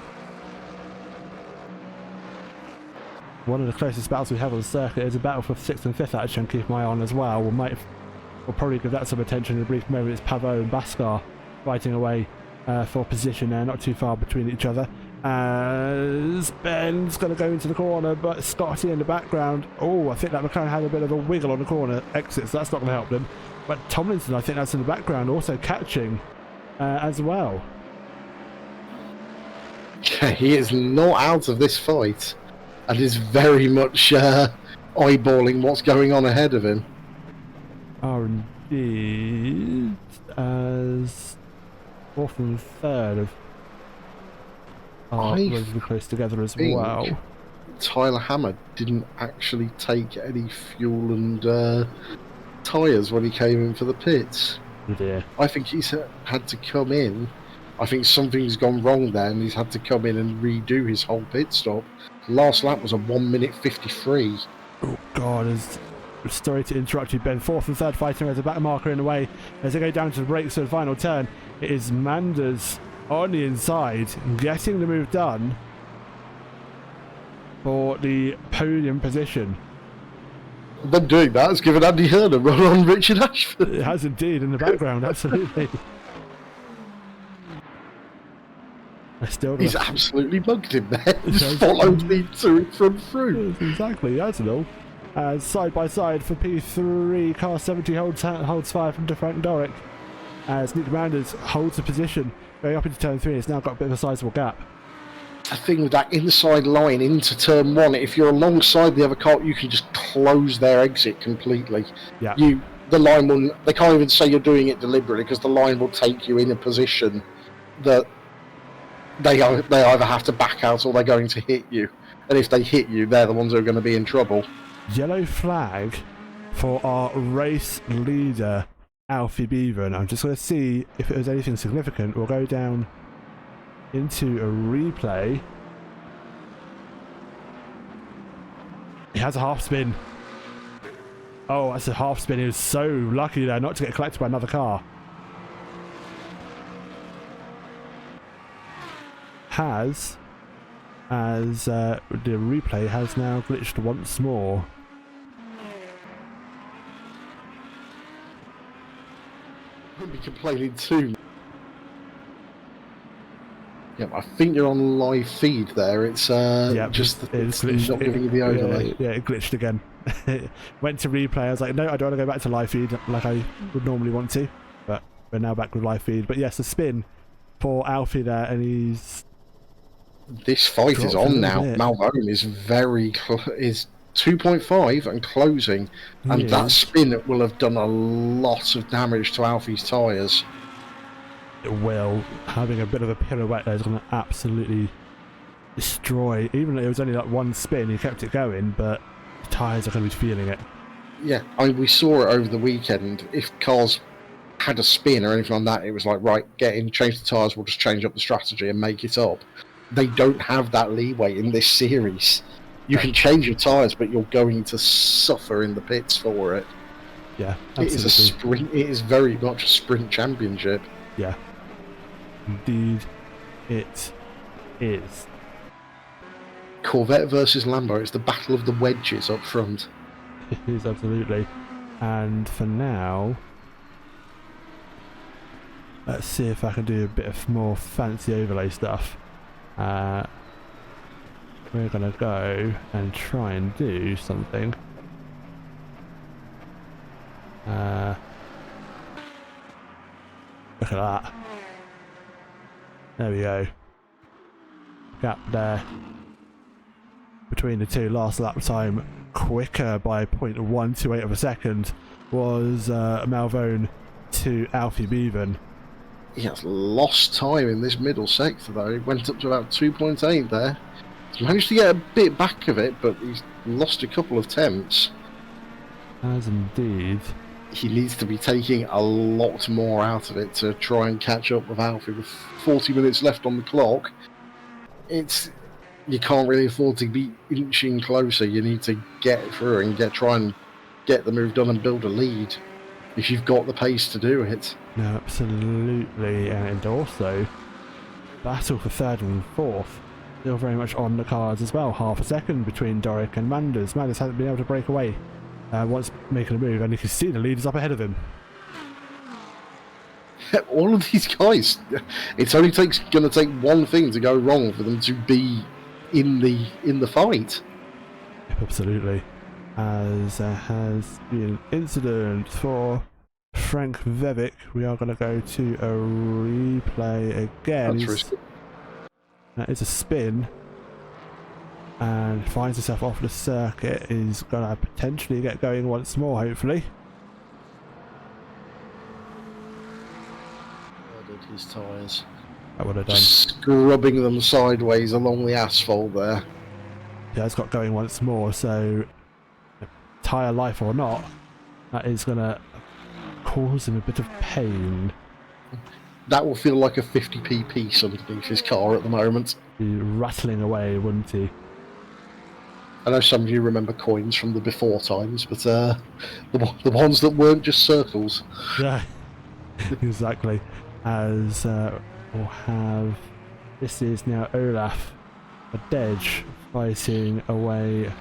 One of the closest battles we have on the circuit is a battle for 6th and 5th, actually, and keep my eye on as well. We'll probably give that some attention in a brief moment. It's Pavot and Baskar fighting away for position there, not too far between each other. As Ben's going to go into the corner, but Scotty in the background. Oh, I think that McLaren had a bit of a wiggle on the corner exit, so that's not going to help them. But Tomlinson, I think that's in the background, also catching as well. Yeah, he is not out of this fight, and is very much eyeballing what's going on ahead of him. Are indeed as fourth and third are relatively close together as think well. Tyler Hammer didn't actually take any fuel and tyres when he came in for the pits. Oh dear. I think he's had to come in. I think something's gone wrong there, and he's had to come in and redo his whole pit stop. Last lap was a 1:53. Oh god, sorry to interrupt you, Ben. Fourth and third fighting as a back marker in the way as they go down to the brakes for the final turn. It is Manders on the inside, getting the move done for the podium position. Them doing that has given Andy Hearn a run on Richard Ashford. It has indeed in the background, absolutely. He's absolutely bugged him there. Just followed me to and from through. Exactly, that's it all. Side by side for P3, car 70 holds fire from Frank Dorick as Nick Manders holds the position going up into turn 3. It's now got a bit of a sizable gap. The thing with that inside line into turn 1, if you're alongside the other car, you can just close their exit completely. Yeah. The line will. They can't even say you're doing it deliberately because the line will take you in a position that they either have to back out or they're going to hit you. And if they hit you, they're the ones who are going to be in trouble. Yellow flag for our race leader, Alfie Beaver, and I'm just going to see if it was anything significant. We'll go down into a replay. He has a half spin. Oh, that's a half spin. He was so lucky there not to get collected by another car. The replay has now glitched once more. Wouldn't be complaining too. Yep, I think you're on live feed there. It's just it's glitched. Not giving you the overlay. Yeah, it glitched again. Went to replay. I was like, no, I don't want to go back to live feed like I would normally want to. But we're now back with live feed. But yes, the spin for Alfie there, and he's. This fight is on now. Malvone is is 2.5 and closing, and that spin will have done a lot of damage to Alfie's tyres. It will. Having a bit of a pirouette there is going to absolutely destroy. Even though it was only like one spin, he kept it going, but the tyres are going to be feeling it. Yeah, we saw it over the weekend. If cars had a spin or anything like that, it was like, right, get in, change the tyres, we'll just change up the strategy and make it up. They don't have that leeway in this series. You can change your tyres, but you're going to suffer in the pits for it. Yeah, absolutely. It is a sprint. It is very much a sprint championship. Yeah, indeed, it is. Corvette versus Lambo. It's the battle of the wedges up front. It is absolutely. And for now, let's see if I can do a bit of more fancy overlay stuff. We're gonna go and try and do something. Look at that. There we go. Gap there between the two. Last lap time quicker by 0.128 of a second was Malvone to Alfie Beaven. He has lost time in this middle sector though. He went up to about 2.8 there. He's managed to get a bit back of it, but he's lost a couple of temps. As indeed. He needs to be taking a lot more out of it to try and catch up with Alfie. With 40 minutes left on the clock, you can't really afford to be inching closer. You need to get through and try and get the move done and build a lead if you've got the pace to do it. No, absolutely, and also battle for third and fourth still very much on the cards as well. Half a second between Dorick and Manders. Manders hasn't been able to break away once making a move, and you can see the lead is up ahead of him. All of these guys, it's only going to take one thing to go wrong for them to be in the fight. Yep, absolutely. As there has been an incident for Frank Vevic, we are going to go to a replay again. That's risky. That is a spin. and finds himself off the circuit. He's gonna potentially get going once more, hopefully. Murdered his tyres. That would have done. Just scrubbing them sideways along the asphalt there. Yeah, it's got going once more, so tyre life or not, that is gonna cause him a bit of pain. That will feel like a 50p piece underneath his car at the moment. Be rattling away, wouldn't he? I know some of you remember coins from the before times, but the ones that weren't just circles. Yeah, exactly. As we'll have, this is now Olaf, a Dej, fighting away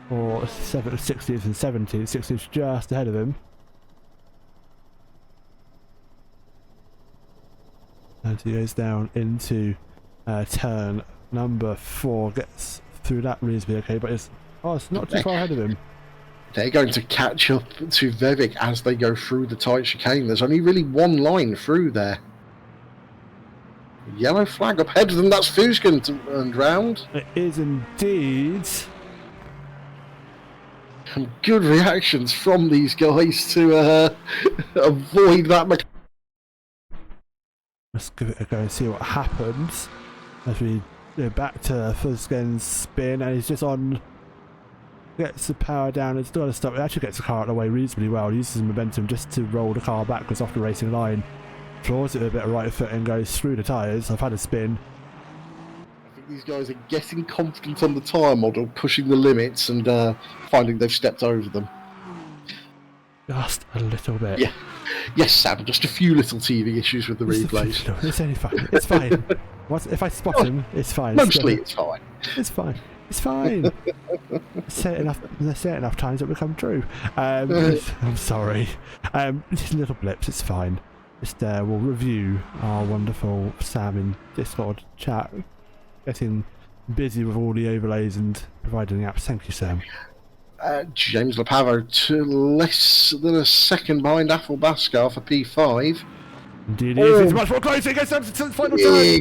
for 16th and 17th. 16th just ahead of him. And he goes down into turn number 4, gets through that reasonably okay, but it's not too far ahead of him. They're going to catch up to Vivek as they go through the tight chicane. There's only really one line through there. Yellow flag up ahead of them, that's Fuskin turned round. It is indeed. Some good reactions from these guys to avoid that. Let's give it a go and see what happens as we go back to Fuskin's spin, and he's just on, gets the power down, it's got to stop. It actually gets the car out of the way reasonably well, uses momentum just to roll the car backwards off the racing line, floors it with a bit of right foot and goes through the tyres. I've had a spin. I think these guys are getting confident on the tyre model, pushing the limits and finding they've stepped over them. Just a little bit. Yeah. Yes, Sam, just a few little TV issues with the replays. It's only fine. It's fine. If I spot him, it's fine. Mostly it's fine. It's fine. It's fine. Say it enough times it will come true. I'm sorry. Just little blips, it's fine. Just we'll review our wonderful Sam in Discord chat. Getting busy with all the overlays and providing the apps. Thank you, Sam. James Lapavo to less than a second behind Athel Baskar for P5. Indeed, it's much more close. It gets up to the final turn.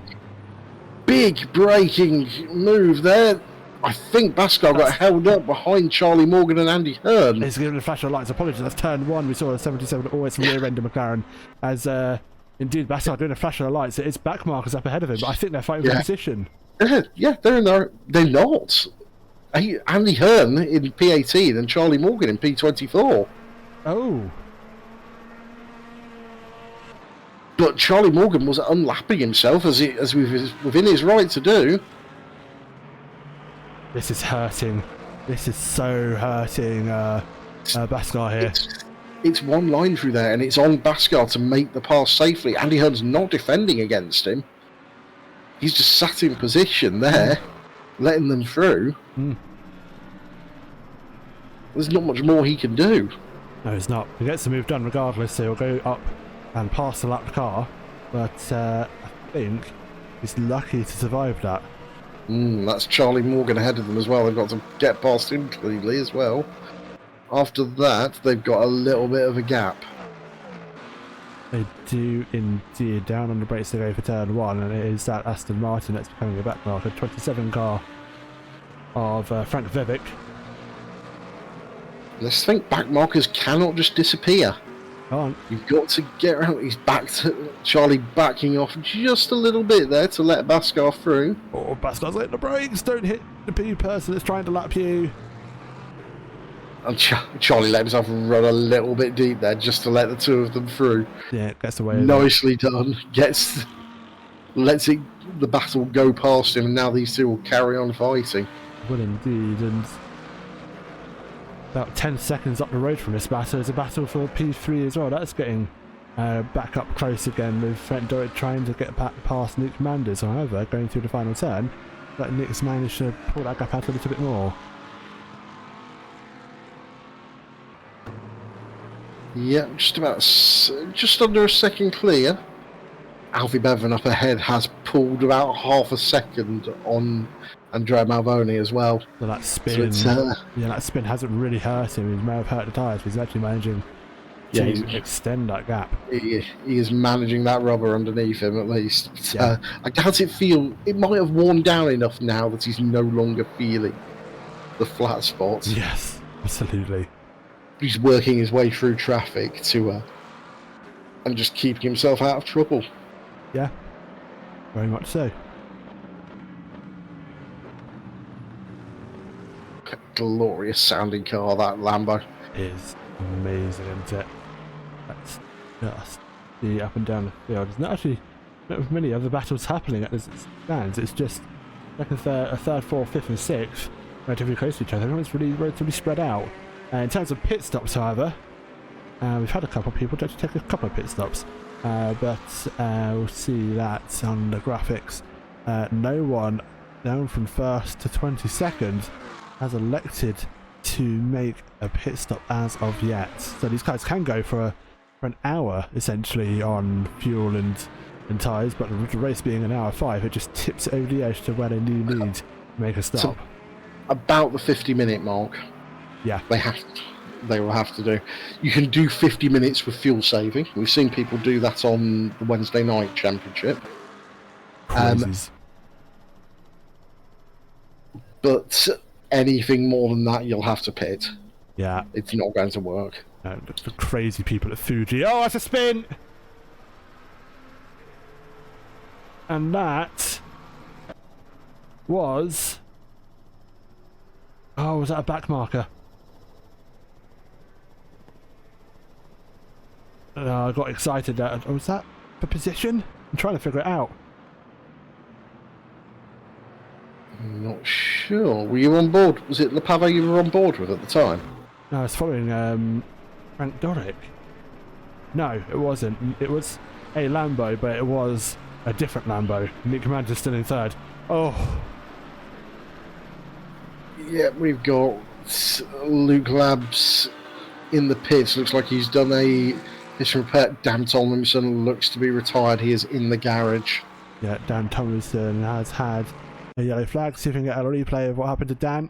Big braking move there. I think Baskar got held up behind Charlie Morgan and Andy Hearn. He's given a flash of lights. Apologies, that's turn 1. We saw a 77 always from rear end of McLaren. As indeed Baskar doing a flash of lights. It's back markers up ahead of him, but I think they're fighting for position. Yeah, they're not. Andy Hearn in P18 and Charlie Morgan in P24. Oh. But Charlie Morgan was unlapping himself as he was within his right to do. This is hurting. This is so hurting Baskar here. It's one line through there, and it's on Baskar to make the pass safely. Andy Hearn's not defending against him. He's just sat in position there, letting them through. There's not much more he can do. No, it's not. He gets the move done regardless, so he'll go up and pass the lap car. But I think he's lucky to survive that. That's Charlie Morgan ahead of them as well. They've got to get past him cleanly as well. After that, they've got a little bit of a gap. They do indeed. Down on the brakes to go for turn 1, and it is that Aston Martin that's becoming a backmarker. 27 car of Frank Vivek. Let's think backmarkers cannot just disappear. Can't. You've got to get around. He's back to Charlie backing off just a little bit there to let Baskar through. Oh, Baskar's hitting the brakes. Don't hit the P person that's trying to lap you. And Charlie let himself run a little bit deep there just to let the two of them through. Yeah, gets away. Nicely done. Lets the battle go past him, and now these two will carry on fighting. Well, indeed, and about 10 seconds up the road from this battle is a battle for P3 as well. That's getting back up close again with Trent Dorrit trying to get back past Nick Manders. However, going through the final turn, that Nick's managed to pull that gap out a little bit more. Yeah, just under a second clear. Alfie Bevan up ahead has pulled about half a second on Andrea Malvoni as well. So that spin, that spin hasn't really hurt him. He may have hurt the tyres, but he's actually managing Yeah, to extend that gap. he is managing that rubber underneath him at least. But, Yeah. I doubt it might have worn down enough now that he's no longer feeling the flat spots. Yes, absolutely. He's working his way through traffic to and just keeping himself out of trouble. Yeah, very much so. Glorious sounding car, that Lambo. Is amazing, isn't it? That's just the up and down the field. There's not actually many other battles happening as it stands. It's just like a third, fourth, fifth, and sixth, relatively close to each other. Everyone's really relatively spread out. In terms of pit stops, however, we've had a couple of people to actually take a couple of pit stops, but we'll see that on the graphics. No one down from first to 22nd has elected to make a pit stop as of yet. So these guys can go for an hour essentially on fuel and tyres, but the race being an hour 5, it just tips it over the edge to where they need to make a stop. So, about the 50-minute mark. Yeah. They will have to do. You can do 50 minutes with fuel saving. We've seen people do that on the Wednesday night championship. Crazies. But anything more than that, you'll have to pit. Yeah. It's not going to work. The crazy people at Fuji. Oh, that's a spin! And that was... Oh, was that a back marker? I got excited. Was that for position? I'm trying to figure it out. I'm not sure. Were you on board? Was it Le Pavo you were on board with at the time? No, I was following Frank Doric. No, it wasn't. It was a Lambo, but it was a different Lambo. Nick Commander's still in third. Oh. Yeah, we've got Luke Labs in the pits. Looks like he's done a repair. Dan Tomlinson looks to be retired. He is in the garage. Yeah, Dan Tomlinson has had a yellow flag. See if we can get a replay of what happened to Dan.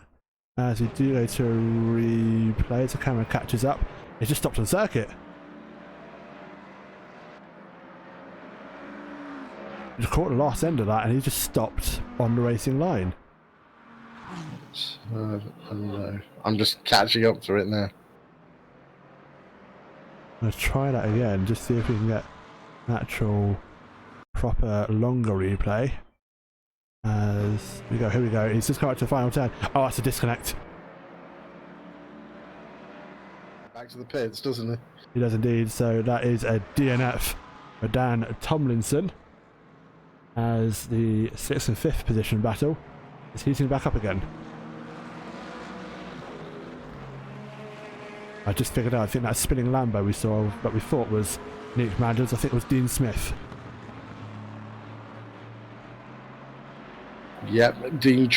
As we do go to replay, as the camera catches up. He just stopped on circuit. He caught the last end of that and he just stopped on the racing line. I don't know. I'm just catching up to it now. Let's try that again, just see if we can get an actual proper longer replay. As we go, here we go. He's just come up to the final turn. Oh, that's a disconnect. Back to the pits, doesn't he? He does indeed. So that is a DNF for Dan Tomlinson. As the 6th and 5th position battle is heating back up again. I just figured out, I think that spinning Lambo we saw that we thought was Nick Manders, I think it was Dean Smith. Yep, Dean.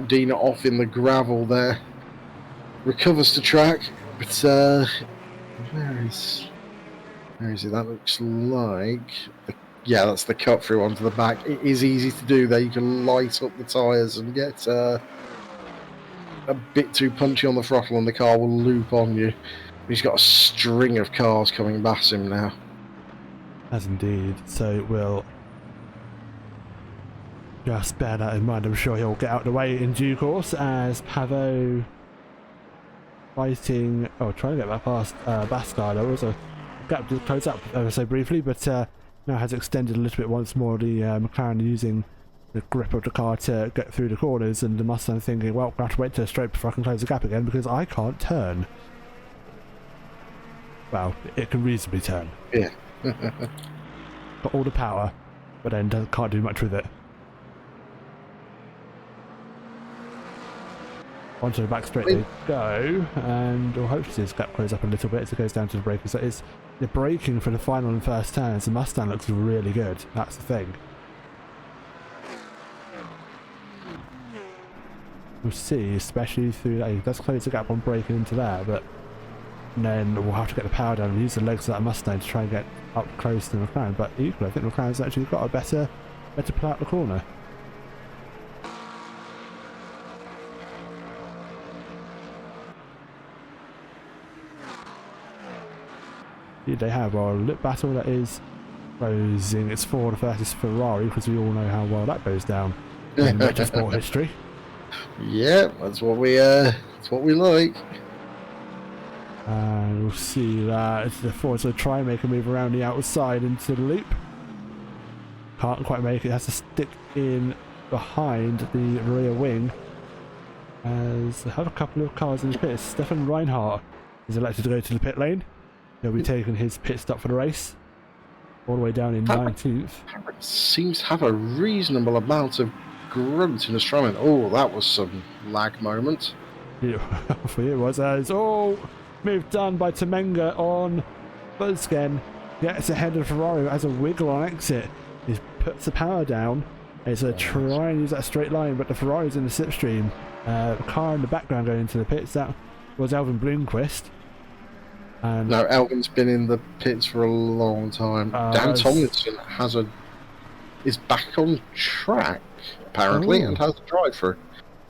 Dean off in the gravel there. Recovers to track, but where is it? That looks like that's the cut through onto the back. It is easy to do there. You can light up the tyres and get a bit too punchy on the throttle, and the car will loop on you. He's got a string of cars coming past him now. As indeed, so we'll just bear that in mind. I'm sure he'll get out of the way in due course as Pavo fighting, trying to get back past Bascar. There was a gap to close up ever so briefly, but now has extended a little bit once more. The McLaren using the grip of the car to get through the corners, and the Mustang thinking, well, I have to wait till straight before I can close the gap again because I can't turn. Well, it can reasonably turn. Yeah. Got all the power, but then can't do much with it. Onto the back straight they go, and we'll hopefully this gap close up a little bit as it goes down to the braking. So it's the braking for the final and first turns. The Mustang looks really good. That's the thing. We'll see, especially through that. He does close the gap on braking into there, but then we'll have to get the power down and use the legs of that Mustang to try and get up close to the McLaren. But equally, I think the McLaren's actually got a better play out the corner. They have. Well, lip battle that is closing. It's Ford versus Ferrari because we all know how well that goes down in motorsport history. Yeah, that's what we like. And we'll see that the Ford's going to try and make a move around the outside into the loop. Can't quite make it. Has to stick in behind the rear wing. As they have a couple of cars in the pits. Stefan Reinhardt is elected to go to the pit lane. He'll be taking his pit stop for the race. All the way down in 19th. Seems to have a reasonable amount of grunt in the Strowman. Oh, that was some lag moment. Yeah, for you it was as move done by Temenga on Buzzgen. Gets ahead of Ferrari, has a wiggle on exit. He puts the power down. He's going to try and use that straight line, but the Ferrari's in the slipstream. The car in the background going into the pits, that was Alvin Bloomquist. And no, Elvin's been in the pits for a long time. Dan Tomlinson is back on track, apparently, and has a drive-through.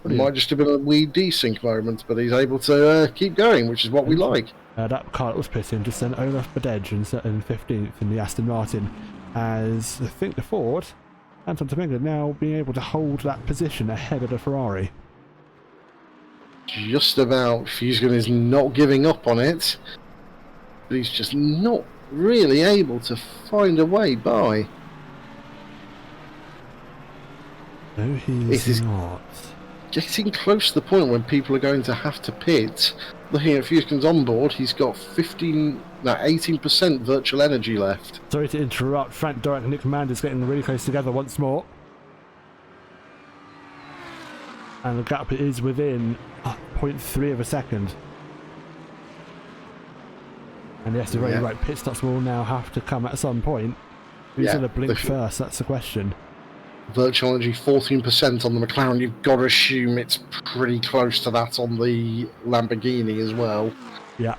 It might just have been a wee desync moment, but he's able to keep going, which is what we like. That car that was pitting just sent Olaf Badej in 15th in the Aston Martin, as I think the Ford, Anton Temenga, now being able to hold that position ahead of the Ferrari. Just about. Fuskin is not giving up on it, but he's just not really able to find a way by. No, he's not. Getting close to the point when people are going to have to pit. Looking at Fuskin's onboard, he's got 18% virtual energy left. Sorry to interrupt. Frank Doric and Nick Manders getting really close together once more. And the gap is within 0.3 of a second. And yes, you're very right. Pit stops will now have to come at some point. Who's going to blink first? That's the question. Virtual energy 14% on the McLaren. You've got to assume it's pretty close to that on the Lamborghini as well. Yeah.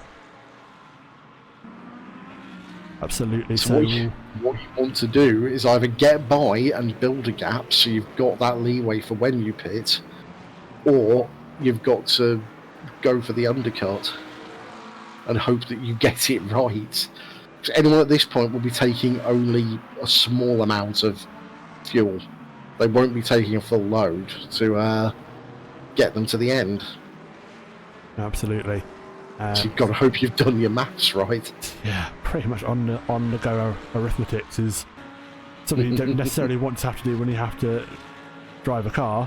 Absolutely. So what you want to do is either get by and build a gap so you've got that leeway for when you pit, or you've got to go for the undercut and hope that you get it right. Because anyone at this point will be taking only a small amount of fuel. They won't be taking a full load to get them to the end. Absolutely. So you've got to hope you've done your maths right. Yeah, pretty much on the go arithmetics is something you don't necessarily want to have to do when you have to drive a car.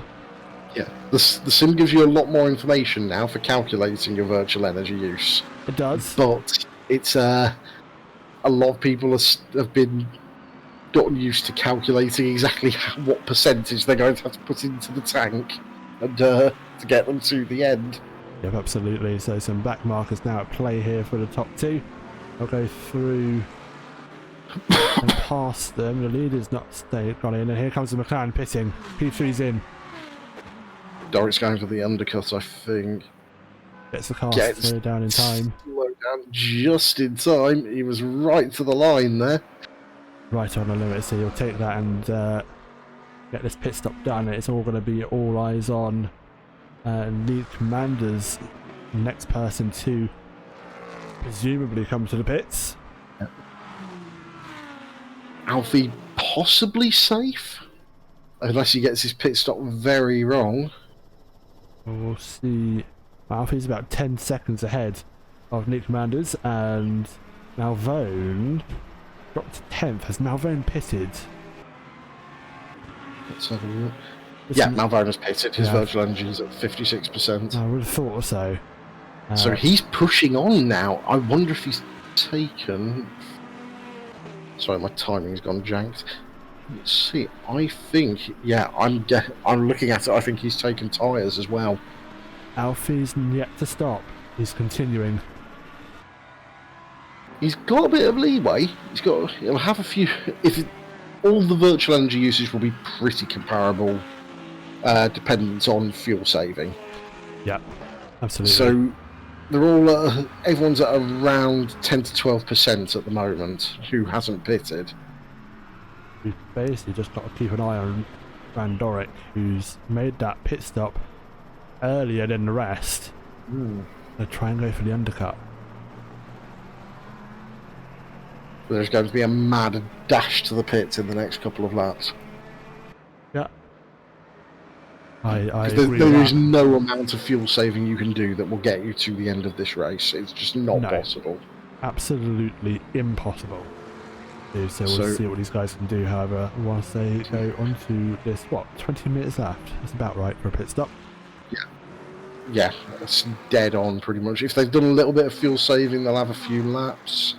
Yeah, the sim gives you a lot more information now for calculating your virtual energy use. It does, but it's a lot of people have been gotten used to calculating exactly what percentage they're going to have to put into the tank and to get them to the end. Yep, absolutely. So some back markers now at play here for the top two. I'll go through and past them. The leader's not gone in, and here comes the McLaren pitting. P3's in. Doric's going for the undercut, I think. Gets the car slowed down in time. Slowed down just in time. He was right to the line there. Right on the limit, so you'll take that and get this pit stop done. It's all going to be all eyes on lead commanders, next person to presumably come to the pits. Yep. Alfie possibly safe, unless he gets his pit stop very wrong. We'll see. Alfie's about 10 seconds ahead of Nick Manders, and Malvone dropped to 10th. Has Malvone pitted? Let's have a look. Yeah, Malvone has pitted. His virtual energy is at 56%. I would have thought so. So he's pushing on now. I wonder if he's taken... Sorry, my timing's gone janked. Let's see. I think... Yeah, I'm looking at it. I think he's taken tyres as well. Alfie's yet to stop. He's continuing. He's got a bit of leeway. He'll have a few... all the virtual energy usage will be pretty comparable, dependent on fuel saving. Yeah, absolutely. So they're all everyone's at around 10 to 12% at the moment who hasn't pitted. We've basically just got to keep an eye on Van Doric, who's made that pit stop earlier than the rest. They'll try and go for the undercut. there's going to be a mad dash to the pits in the next couple of laps. Yeah. I There, agree there with is that. no amount of fuel saving you can do that will get you to the end of this race. It's just not No. possible. Absolutely impossible. So we'll see what these guys can do, however, whilst they go on to this, 20 minutes left? That's about right for a pit stop. Yeah, it's dead on pretty much. If they've done a little bit of fuel saving, they'll have a few laps.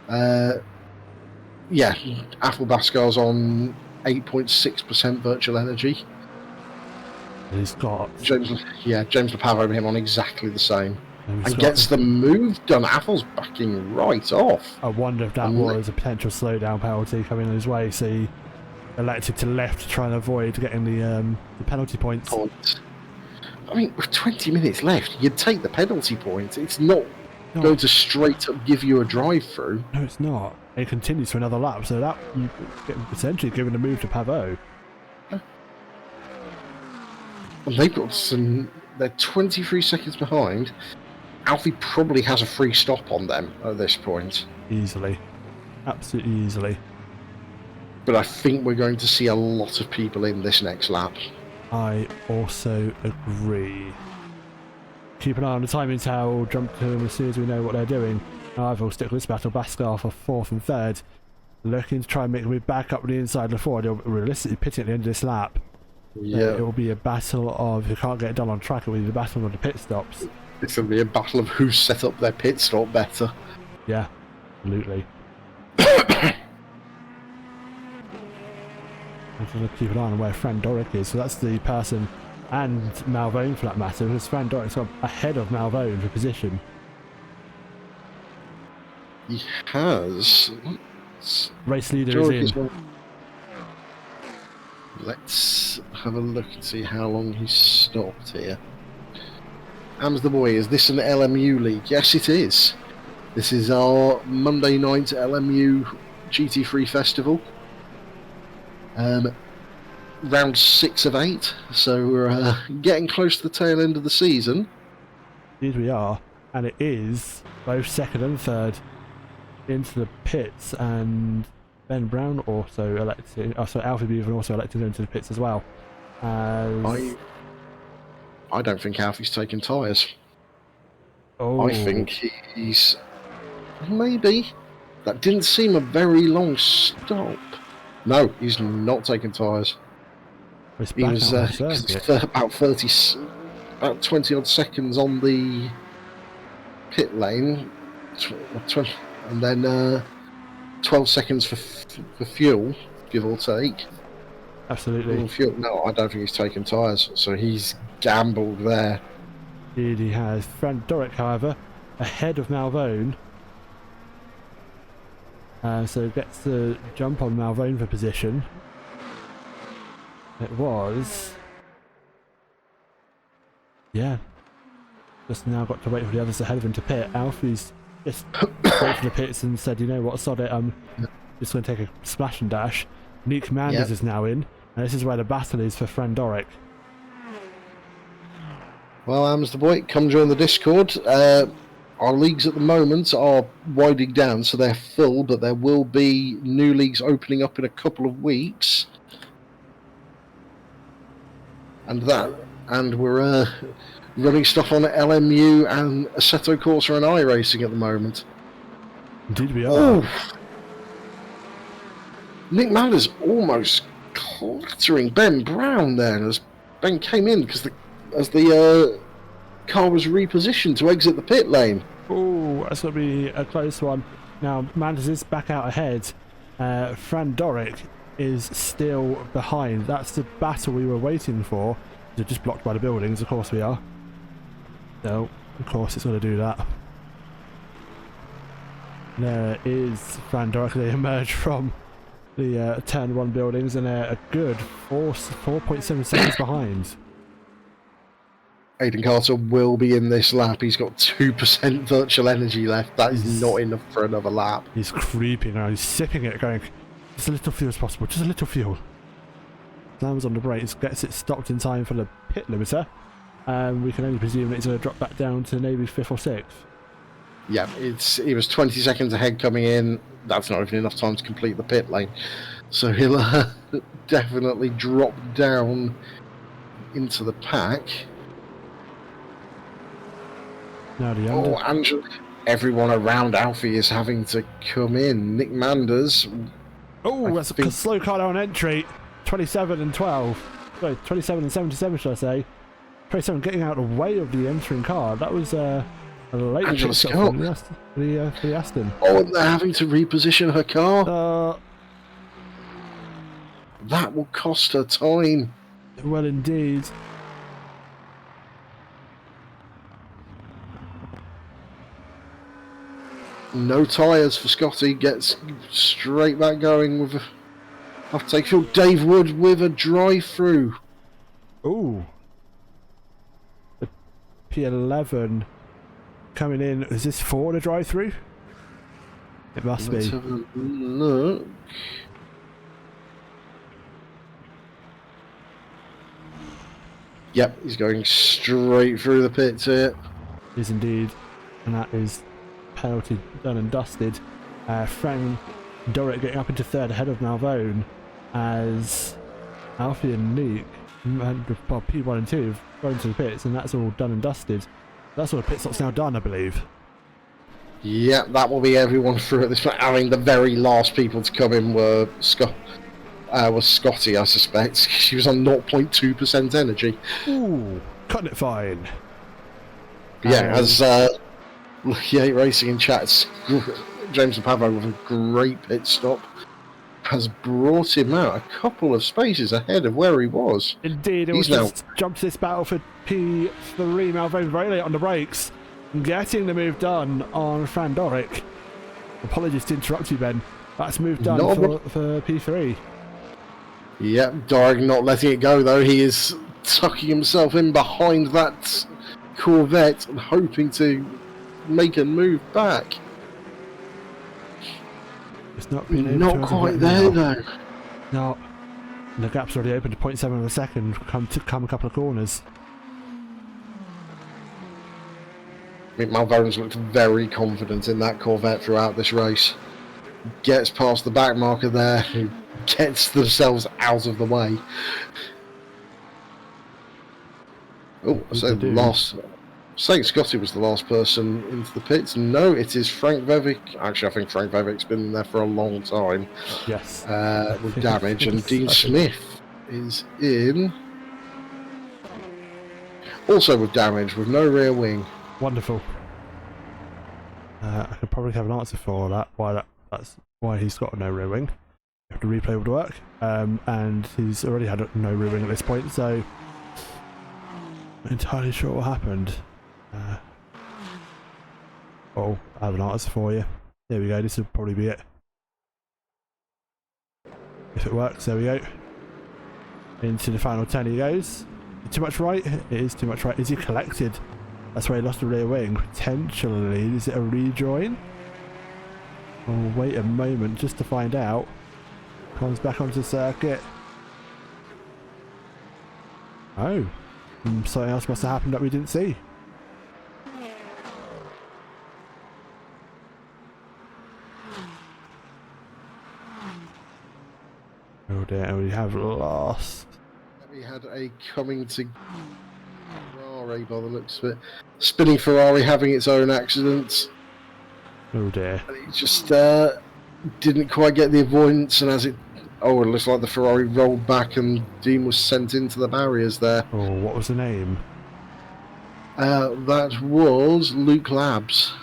Yeah, Athelbaskar's on 8.6% virtual energy. And he's got... James Lepave over him on exactly the same. and Gets the move done. Athel's backing right off. I wonder if that was a potential slowdown penalty coming his way, so he elected to left to try and avoid getting the penalty points. I mean, with 20 minutes left, you'd take the penalty point. It's not going to straight up give you a drive-through. No, it's not. It continues for another lap, so that you get essentially giving the move to Pavot. And they've got some... They're 23 seconds behind. Alfie probably has a free stop on them at this point. Easily. Absolutely easily. But I think we're going to see a lot of people in this next lap. I also agree. Keep an eye on the timing tower, jump to them as soon as we know what they're doing. However, we'll stick with this battle. Baskar for 4th and 3rd. Looking to try and make a move back up the inside of the 4. They'll realistically pitting at the end of this lap. Yeah. It will be a battle of, if you can't get it done on track, it will be the battle of the pit stops. It's going to be a battle of who set up their pit stop better. Yeah, absolutely. I'm going to keep an eye on where Fran Doric is. So that's the person, and Malvone for that matter, because Fran Doric's got ahead of Malvone for position. He has. Race leader is in. Let's have a look and see how long he's stopped here. Ams the boy, is this an LMU league? Yes, it is. This is our Monday night LMU GT3 festival. Round 6 of 8, so we're getting close to the tail end of the season. Indeed we are, and it is both 2nd and 3rd into the pits, and Ben Brown also elected, Alfie Beaver also elected into the pits as well. I don't think Alfie's taking tyres. Oh. I think he's... Maybe. That didn't seem a very long stop. No, he's not taking tyres. He was about 20 odd seconds on the pit lane, and then 12 seconds for fuel, give or take. Absolutely. Fuel. No, I don't think he's taken tyres, so he's gambled there. Indeed he has. Fran Doric, however, ahead of Malvone. So gets the jump on Malvone for position. It was... Yeah. Just now got to wait for the others ahead of him to pit. Alfie's just wait for the pits and said, you know what, sod it, I'm just going to take a splash and dash. Nick Manders is now in, and this is where the battle is for Fran Doric. Well, Ams the boy, come join the Discord. Our leagues at the moment are winding down, so they're full, but there will be new leagues opening up in a couple of weeks. And we're running stuff on LMU and Assetto Corsa and iRacing at the moment. Indeed we are. Oh. Nick Manders almost clattering Ben Brown then as Ben came in because as the car was repositioned to exit the pit lane. Oh, that's going to be a close one. Now, Manders is back out ahead. Fran Doric is still behind. That's the battle we were waiting for. They're just blocked by the buildings, of course we are. So, of course it's going to do that. There is Fran Doric. They emerge from the turn 1 buildings and they're a good 4.7 seconds behind. Aidan Carter will be in this lap. He's got 2% virtual energy left. That is not enough for another lap. He's creeping around. He's sipping it, going, just a little fuel as possible. Just a little fuel. Slams on the brakes, gets it stopped in time for the pit limiter. We can only presume that he's going to drop back down to maybe 5th or 6th. Yeah, he was 20 seconds ahead coming in. That's not even enough time to complete the pit lane. So he'll definitely drop down into the pack. Now the Oh, and everyone around Alfie is having to come in. Nick Manders. Oh, that's a slow car on entry. 27 and 12. Sorry, 27 and 77, should I say. 27 getting out of the way of the entering car. That was a late pit stop for the Aston. Oh, and they're having to reposition her car. That will cost her time. Well, indeed. No tyres for Scotty. Gets straight back going with a take field. Dave Wood with a drive-through. Ooh. The P11 coming in. Is this for the drive-through? It must be. Let's have a look. Yep, he's going straight through the pits here. Is indeed. And that is penalty done and dusted. Frank Dorrit getting up into third ahead of Malvone as Alfie and Luke, P1 and 2 have gone into the pits, and that's all done and dusted. That's all the pit stops now done, I believe. Yeah, that will be everyone through at this point. I mean, the very last people to come in were Scotty, I suspect. She was on 0.2% energy. Ooh, cutting it fine. Yeah, as Lucky 8 Racing in chats, James Pavo with a great pit stop has brought him out a couple of spaces ahead of where he was. Indeed, it was just jumped this battle for P3. Malvone very late on the brakes, getting the move done on Fran Doric. Apologies to interrupt you, Ben. That's move done for P3. Yep, Doric not letting it go though. He is tucking himself in behind that Corvette and hoping to make a move back. It's not quite there though. No, the gap's already open to 0.7 of a second. Come a couple of corners. I mean, Malvone's looked very confident in that Corvette throughout this race. Gets past the back marker there, who gets themselves out of the way. Oh, so saying Scotty was the last person into the pits. No, it is Frank Vevick. Actually, I think Frank Vevick's been there for a long time. Yes. With damage, and Dean Smith is in. Also with damage, with no rear wing. Wonderful. I could probably have an answer for that. That's why he's got no rear wing. If the replay would work, and he's already had no rear wing at this point, so not entirely sure what happened. I have an answer for you. There we go. This will probably be it. If it works, there we go. Into the final 10 he goes. Too much right? It is too much right. Is he collected? That's why he lost the rear wing. Potentially. Is it a rejoin? I'll wait a moment just to find out. Comes back onto the circuit. Oh. Something else must have happened that we didn't see. Oh dear, we have lost. We had a coming to Ferrari by the looks of it. Spinning Ferrari having its own accidents. Oh dear. And it just didn't quite get the avoidance, and as it... Oh, it looks like the Ferrari rolled back and Dean was sent into the barriers there. Oh, what was the name? That was Luke Labs.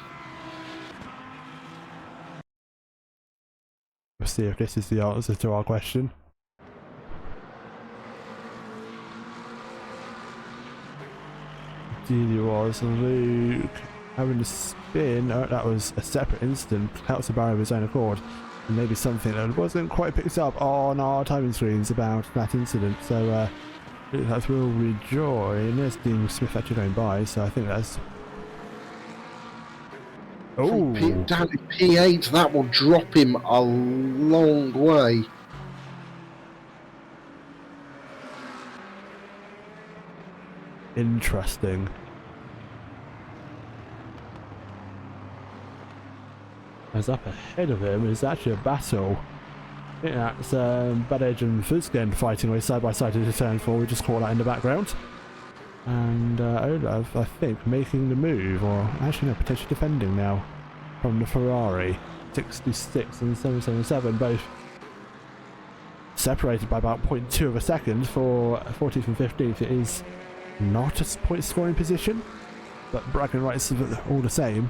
Let's see if this is the answer to our question. Indeed it was Luke having to spin. Oh, that was a separate incident. Out the barrier of his own accord. And maybe something that wasn't quite picked up on our timing screens about that incident. So that will rejoin. There's Dean Smith actually going by, so I think that's... Oh! Down to P8, that will drop him a long way. Interesting. As up ahead of him is actually a battle. I think that's Badage and Fuzgen fighting away side by side into turn 4. We just caught that in the background. And Olaf, I think, making the move, or actually no, potentially defending now from the Ferrari. 66 and 777, both separated by about 0.2 of a second for 14th and 15th. It is not a point scoring position, but bragging rights all the same.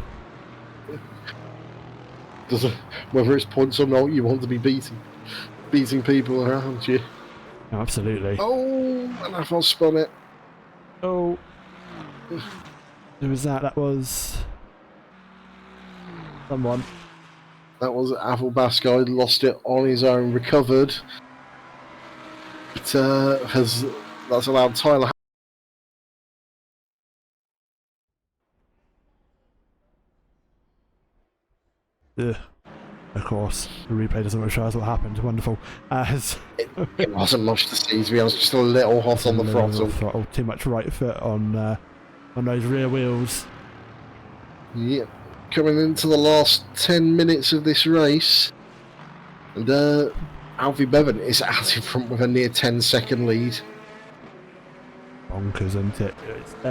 Whether it's points or not, you want to be beating people around you. Oh, absolutely. Oh, and I've not spun it. Oh, who was that? That was someone. That was Avelbaskai, lost it on his own, recovered. But that's allowed Tyler. Ugh. Of course, the replay doesn't show us what happened. Wonderful. It wasn't much to see, to be honest, just a little hot on the throttle. Too much right foot on those rear wheels. Yep. Coming into the last 10 minutes of this race. And Alfie Bevan is out in front with a near 10-second lead. Bonkers, isn't it?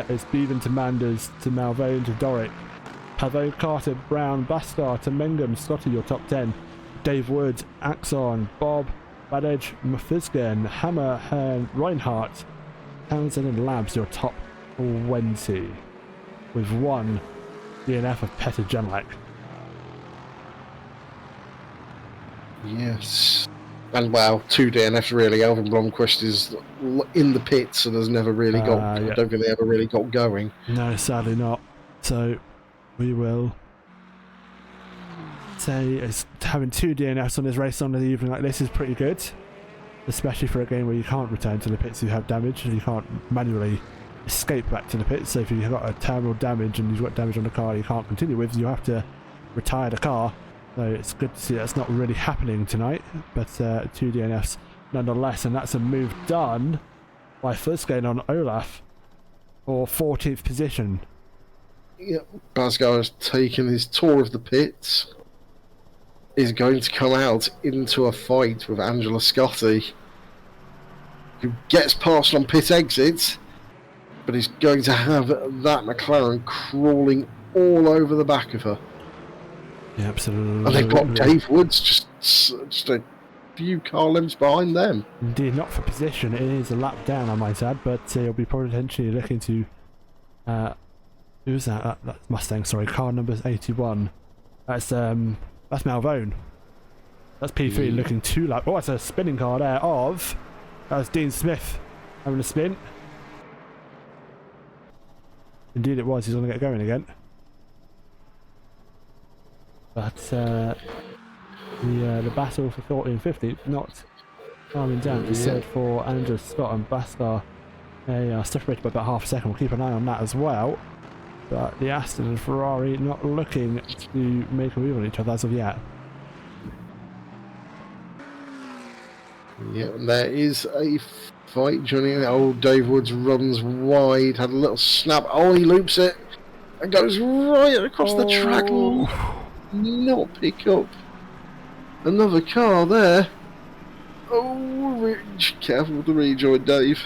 It's Bevan to Manders to Malvone to Doric. Pavo, Carter, Brown, Bastar to Mengham, Scotty, your top 10. Dave Wood, Axon, Bob, Badage, Mafizgen, Hammer, Hearn, Reinhardt, Townsend and Labs, your top 20. With one DNF of Petter Janlek. Yes. And wow, 2 DNFs really. Alvin Blomqvist is in the pits and has never really got... I don't think they ever really got going. No, sadly not. So we will say having 2 DNFs on this race on the evening like this is pretty good, especially for a game where you can't return to the pits if you have damage and you can't manually escape back to the pits. So if you've got a terrible damage and you've got damage on the car you can't continue with, you have to retire the car. So it's good to see that's not really happening tonight, but 2 DNFs nonetheless, and that's a move done by Fuzgen on Olaf for 14th position. Yep, Basgar has taken his tour of the pits. Is going to come out into a fight with Angela Scotti, who gets past on pit exits, but is going to have that McLaren crawling all over the back of her. Yeah, absolutely. And they've got Dave Woods just a few car lengths behind them. Indeed, not for position. It is a lap down, I might add, but he'll be potentially looking to... who's that? That's Mustang, sorry. Car number 81. That's Malvone. That's P3 looking 2 lap. Oh, that's a spinning car there of... That's Dean Smith having a spin. Indeed it was. He's going to get going again. But the battle for 14th and 15th not calming down. It's third for Andrew Scott and Bascar. They are separated by about half a second. We'll keep an eye on that as well. But the Aston and Ferrari not looking to make a move on each other as of yet. Yeah, there is a fight. Johnny, old Dave Woods runs wide, had a little snap. Oh, he loops it and goes right across the track. Not pick up another car there. Oh, careful with the rejoin, Dave.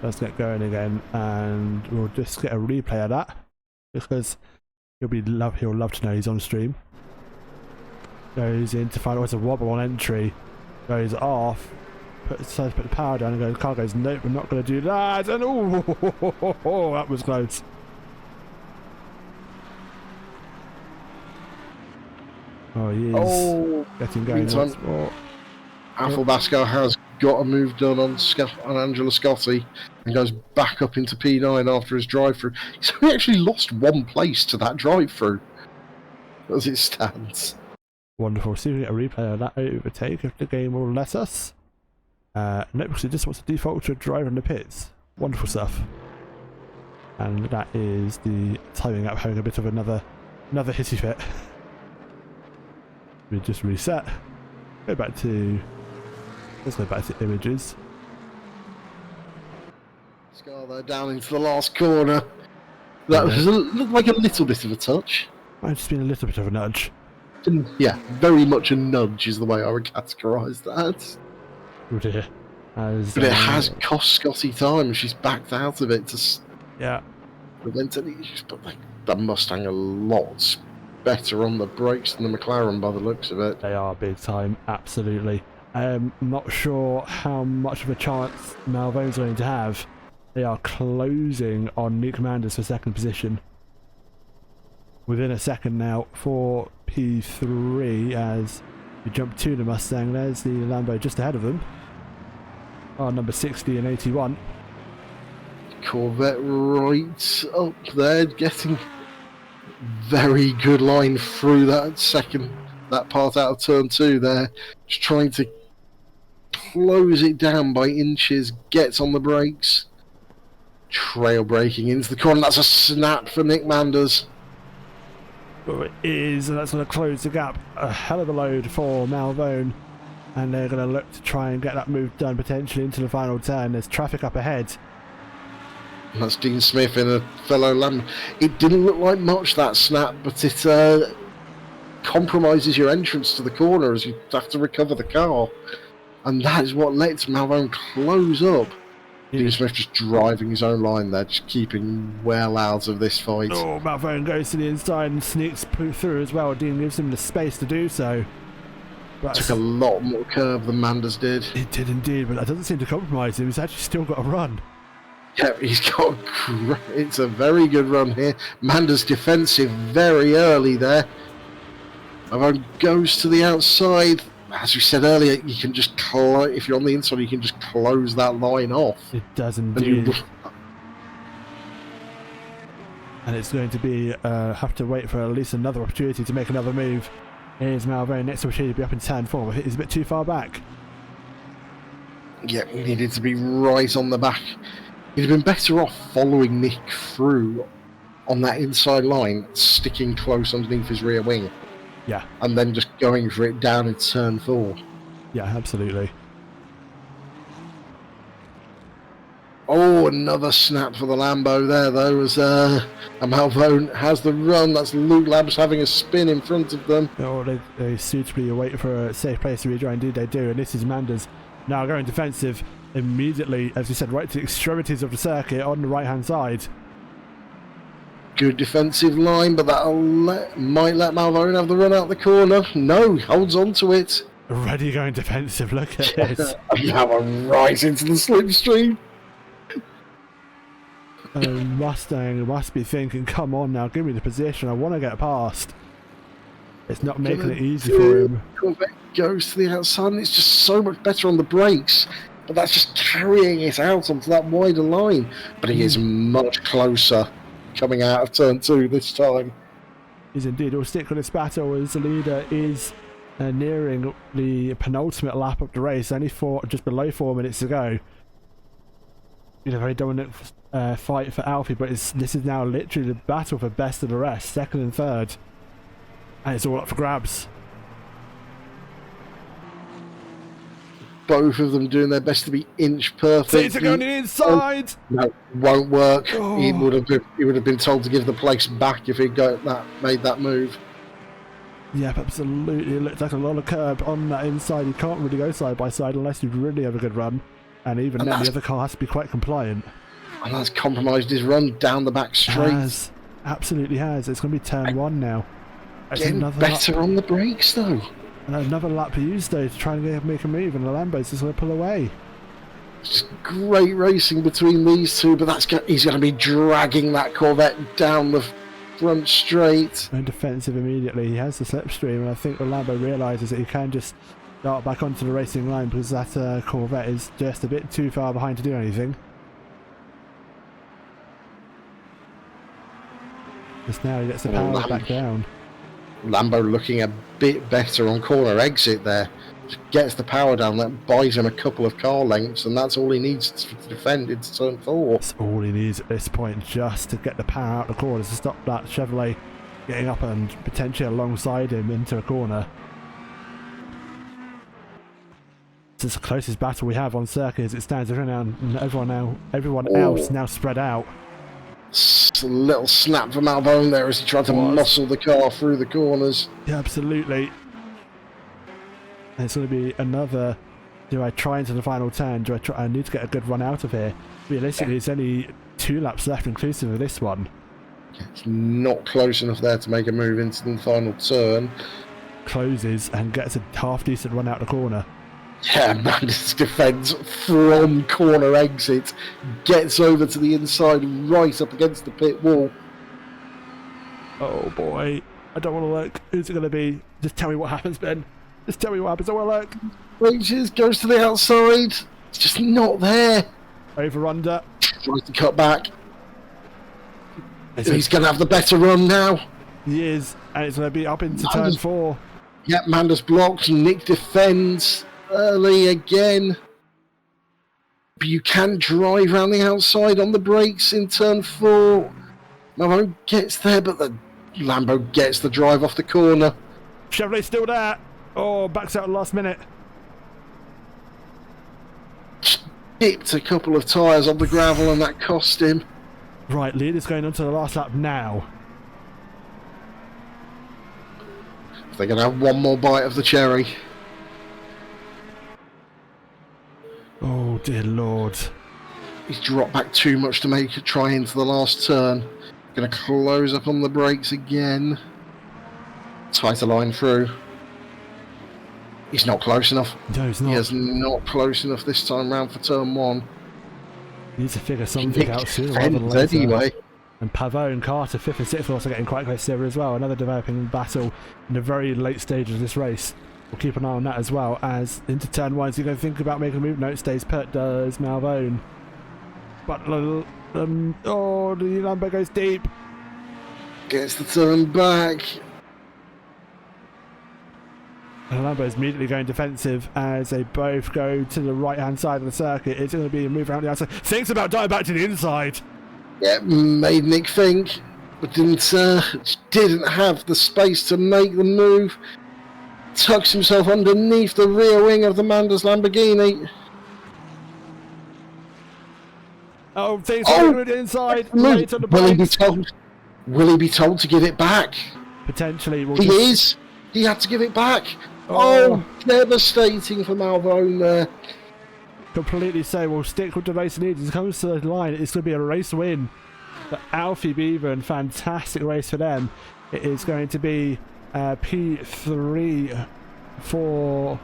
Let's get going again, and we'll just get a replay of that because he'll love to know he's on stream. Goes in to find out it's a wobble on entry, goes off, decides to put the power down, and the car goes, nope, we're not going to do that, and oh, that was close. Oh, he is getting going once more. Afelbasco has got a move done on Angela Scotti and goes back up into P9 after his drive-through. He's only actually lost 1 place to that drive-through as it stands. Wonderful. See if we get a replay of that overtake if the game will let us. No, because it just wants to default to a driver in the pits. Wonderful stuff. And that is the timing up having a bit of another hissy fit. We just reset. Go back to... Let's go back to images. Scar there down into the last corner. That looked like a little bit of a touch. Might have just been a little bit of a nudge. Yeah, very much a nudge is the way I would categorise that. Oh dear. But it has cost Scotty time. She's backed out of it to Yeah. prevent any issues. But the Mustang a lot better on the brakes than the McLaren by the looks of it. They are big time, absolutely. Not sure how much of a chance Malvone's going to have. They are closing on New Commanders for second position. Within a second now for P3 as we jump to the Mustang. There's the Lambo just ahead of them. Oh, number 60 and 81. Corvette right up there, getting very good line through that part out of turn 2 there. Just trying to close it down by inches, gets on the brakes. Trail braking into the corner. That's a snap for Nick Manders. Oh, it is, and that's going to close the gap. A hell of a load for Malvone. And they're going to look to try and get that move done potentially into the final turn. There's traffic up ahead. And that's Dean Smith in a fellow Lamb. It didn't look like much, that snap, but it compromises your entrance to the corner as you have to recover the car. And that is what lets Malvone close up. Dean Smith just driving his own line there, just keeping well out of this fight. Oh, Malvone goes to the inside and sneaks through as well. Dean gives him the space to do so. Took a lot more curve than Manders did. It did indeed, but that doesn't seem to compromise him. He's actually still got a run. Yeah, he's got it's a very good run here. Manders defensive very early there. Malvone goes to the outside. As we said earlier, you can just if you're on the inside, you can just close that line off. It does indeed. And it's going to be have to wait for at least another opportunity to make another move. Here's Malvone, next opportunity to be up in turn 4. He's a bit too far back. Yeah, he needed to be right on the back. He'd have been better off following Nick through on that inside line, sticking close underneath his rear wing. Yeah. And then just going for it down in turn 4. Yeah, absolutely. Oh, another snap for the Lambo there, though, as Malvone has the run. That's Luke Labs having a spin in front of them. Oh, they suitably wait for a safe place to rejoin. Indeed, they do. And this is Manders now going defensive immediately, as we said, right to the extremities of the circuit on the right-hand side. Good defensive line, but that might let Malvone have the run out the corner. No, holds on to it. Already going defensive. Look at this. Now I'm right into the slipstream. Mustang must be thinking, come on now, give me the position, I want to get past. It's not making it easy for him. Corvette goes to the outside and it's just so much better on the brakes, but that's just carrying it out onto that wider line. But he is much closer coming out of turn 2 this time. He's indeed. We'll stick with this battle as the leader is nearing the penultimate lap of the race, only just below 4 minutes to go. Been a very dominant fight for Alfie, but this is now literally the battle for best of the rest, second and third, and it's all up for grabs. Both of them doing their best to be inch perfect. It's going inside. No, won't work. Oh. He would have been told to give the place back if he made that move. Yep, absolutely. It looks like a lot of curb on that inside. You can't really go side by side unless you really have a good run, and even then the other car has to be quite compliant. And that's compromised his run down the back straight. Absolutely has. It's going to be turn 1 now. Getting better on the brakes though. And another lap used though to try and make a move, and the Lambo's just going to pull away. It's great racing between these two, but he's going to be dragging that Corvette down the front straight. And defensive immediately. He has the slipstream, and I think the Lambo realises that he can just start back onto the racing line because that Corvette is just a bit too far behind to do anything. Just now he gets the power back down. Lambo looking a bit better on corner exit there. Just gets the power down, that buys him a couple of car lengths, and that's all he needs to defend into turn 4. That's all he needs at this point, just to get the power out the corners to stop that Chevrolet getting up and potentially alongside him into a corner. It's the closest battle we have on circuit as it stands. Everyone else now spread out. Just a little snap from Malvone there as he tried to muscle the car through the corners. Yeah, absolutely. And it's going to be another. Do I try into the final turn? Do I try? I need to get a good run out of here. Realistically, it's only 2 laps left inclusive of this one. It's not close enough there to make a move into the final turn. Closes and gets a half decent run out the corner. Yeah, Manders defends from corner exit, gets over to the inside, right up against the pit wall. Oh boy, I don't want to look. Who's it going to be? Just tell me what happens, Ben. Just tell me what happens. I want to look. Reaches, goes to the outside. It's just not there. Over under. Tries to cut back. He's going to have the better run now. He is, and it's going to be up into turn 4. Yep, Manders blocks. Nick defends early again. But you can drive around the outside on the brakes in turn 4. Malone gets there, but the Lambo gets the drive off the corner. Chevrolet still there. Oh, backs out last minute. Chipped a couple of tyres on the gravel and that cost him. Right, lead is going on to the last lap now. They're going to have one more bite of the cherry. Oh dear Lord. He's dropped back too much to make a try into the last turn. Going to close up on the brakes again. Tighter line through. He's not close enough. No, he's not. He is not close enough this time round for turn 1. He needs to figure something out sooner rather than later. Anyway. And Pavot and Carter, 5th and 6th, are also getting quite close together as well. Another developing battle in the very late stages of this race. We'll keep an eye on that as well. As into turn 1, is he going to think about making a move? No, it stays put, does Malvone. But, oh, the Lambo goes deep. Gets the turn back. And Lambo is immediately going defensive as they both go to the right-hand side of the circuit. It's going to be a move around the outside. Thinks about diving back to the inside. Yeah, made Nick think, but didn't have the space to make the move. Tucks himself underneath the rear wing of the Manders Lamborghini. Oh, things are to the inside. Right on the Will he be told to give it back? Potentially. He is. He had to give it back. Oh, devastating for Malvone there. Completely so. We'll stick with the race lead. As it comes to the line, it's going to be a race win for Alfie Beaver, and fantastic race for them. It is going to be P3 for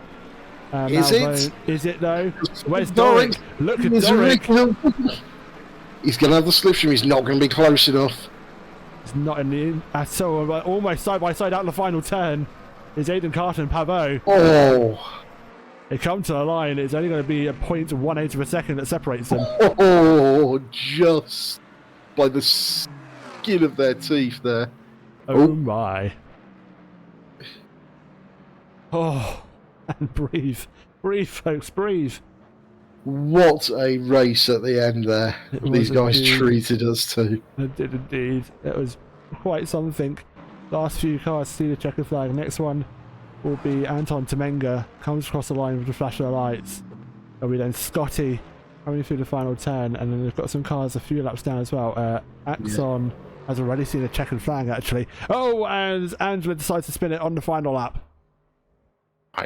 Malvone. Is it though? Where's Doric? Look at Doric. He's going to have the slipstream. He's not going to be close enough. It's not in the at all. Almost side by side out in the final turn is Aidan Carter and Pavot. Oh. They come to the line. It's only going to be a 0.18 of a second that separates them. Oh, just by the skin of their teeth there. Oh my. Oh, and breathe. Breathe, folks, breathe. What a race at the end there. These guys treated us to. It did indeed. It was quite something. Last few cars see the checkered flag. Next one will be Anton Temenga. Comes across the line with the flash of the lights. There'll be then Scotty coming through the final turn. And then they've got some cars a few laps down as well. Axon has already seen a checkered flag, actually. Oh, and Angela decides to spin it on the final lap.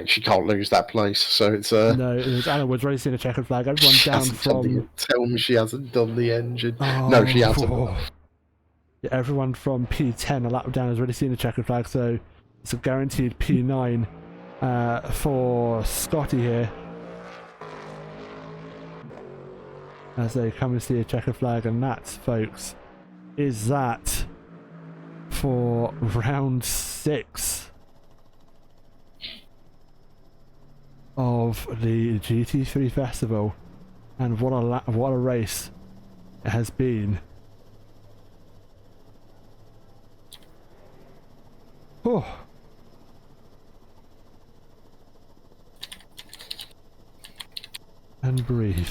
She can't lose that place, so it's No, it was Anna Woods already seen a checkered flag. Everyone down from... Tell me she hasn't done the engine. Oh, no, she hasn't. Yeah, everyone from P10 a lap down has already seen a checkered flag, so it's a guaranteed P9 for Scotty here. As they come and see a checkered flag, and that, folks, is that for round 6 of the GT3 festival. And what a race it has been. Oh. And breathe.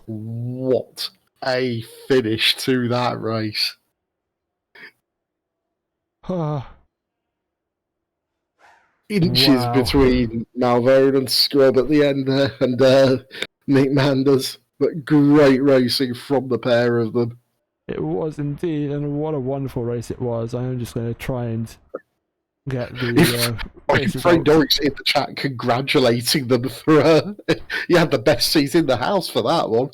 What a finish to that race. Inches between Malvone and Scrub at the end there, and Nick Manders, but great racing from the pair of them. It was indeed, and what a wonderful race it was. I am just going to try and get the race Frank results. Doric's in the chat congratulating them for you had the best seat in the house for that one.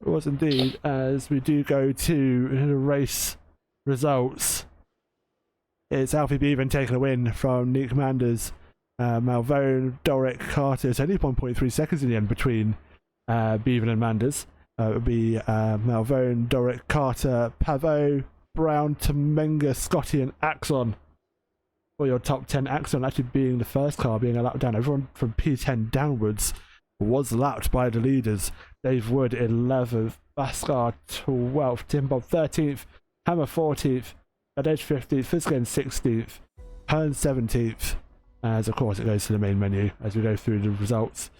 It was indeed, as we do go to the race results. It's Alfie Bevan taking a win from Nick Manders. Malvone, Doric, Carter. It's only 1.3 seconds in the end between Bevan and Manders. It would be Malvone, Doric, Carter, Pavot, Brown, Tomenga, Scotty, and Axon. For your top 10, Axon actually being the first car being a lap down. Everyone from P10 downwards was lapped by the leaders. Dave Wood 11th, Baskar 12th, Tim Bob 13th, Hammer 14th, Edge 15th, Fitzgen 16th, Hearn 17th. As of course it goes to the main menu as we go through the results.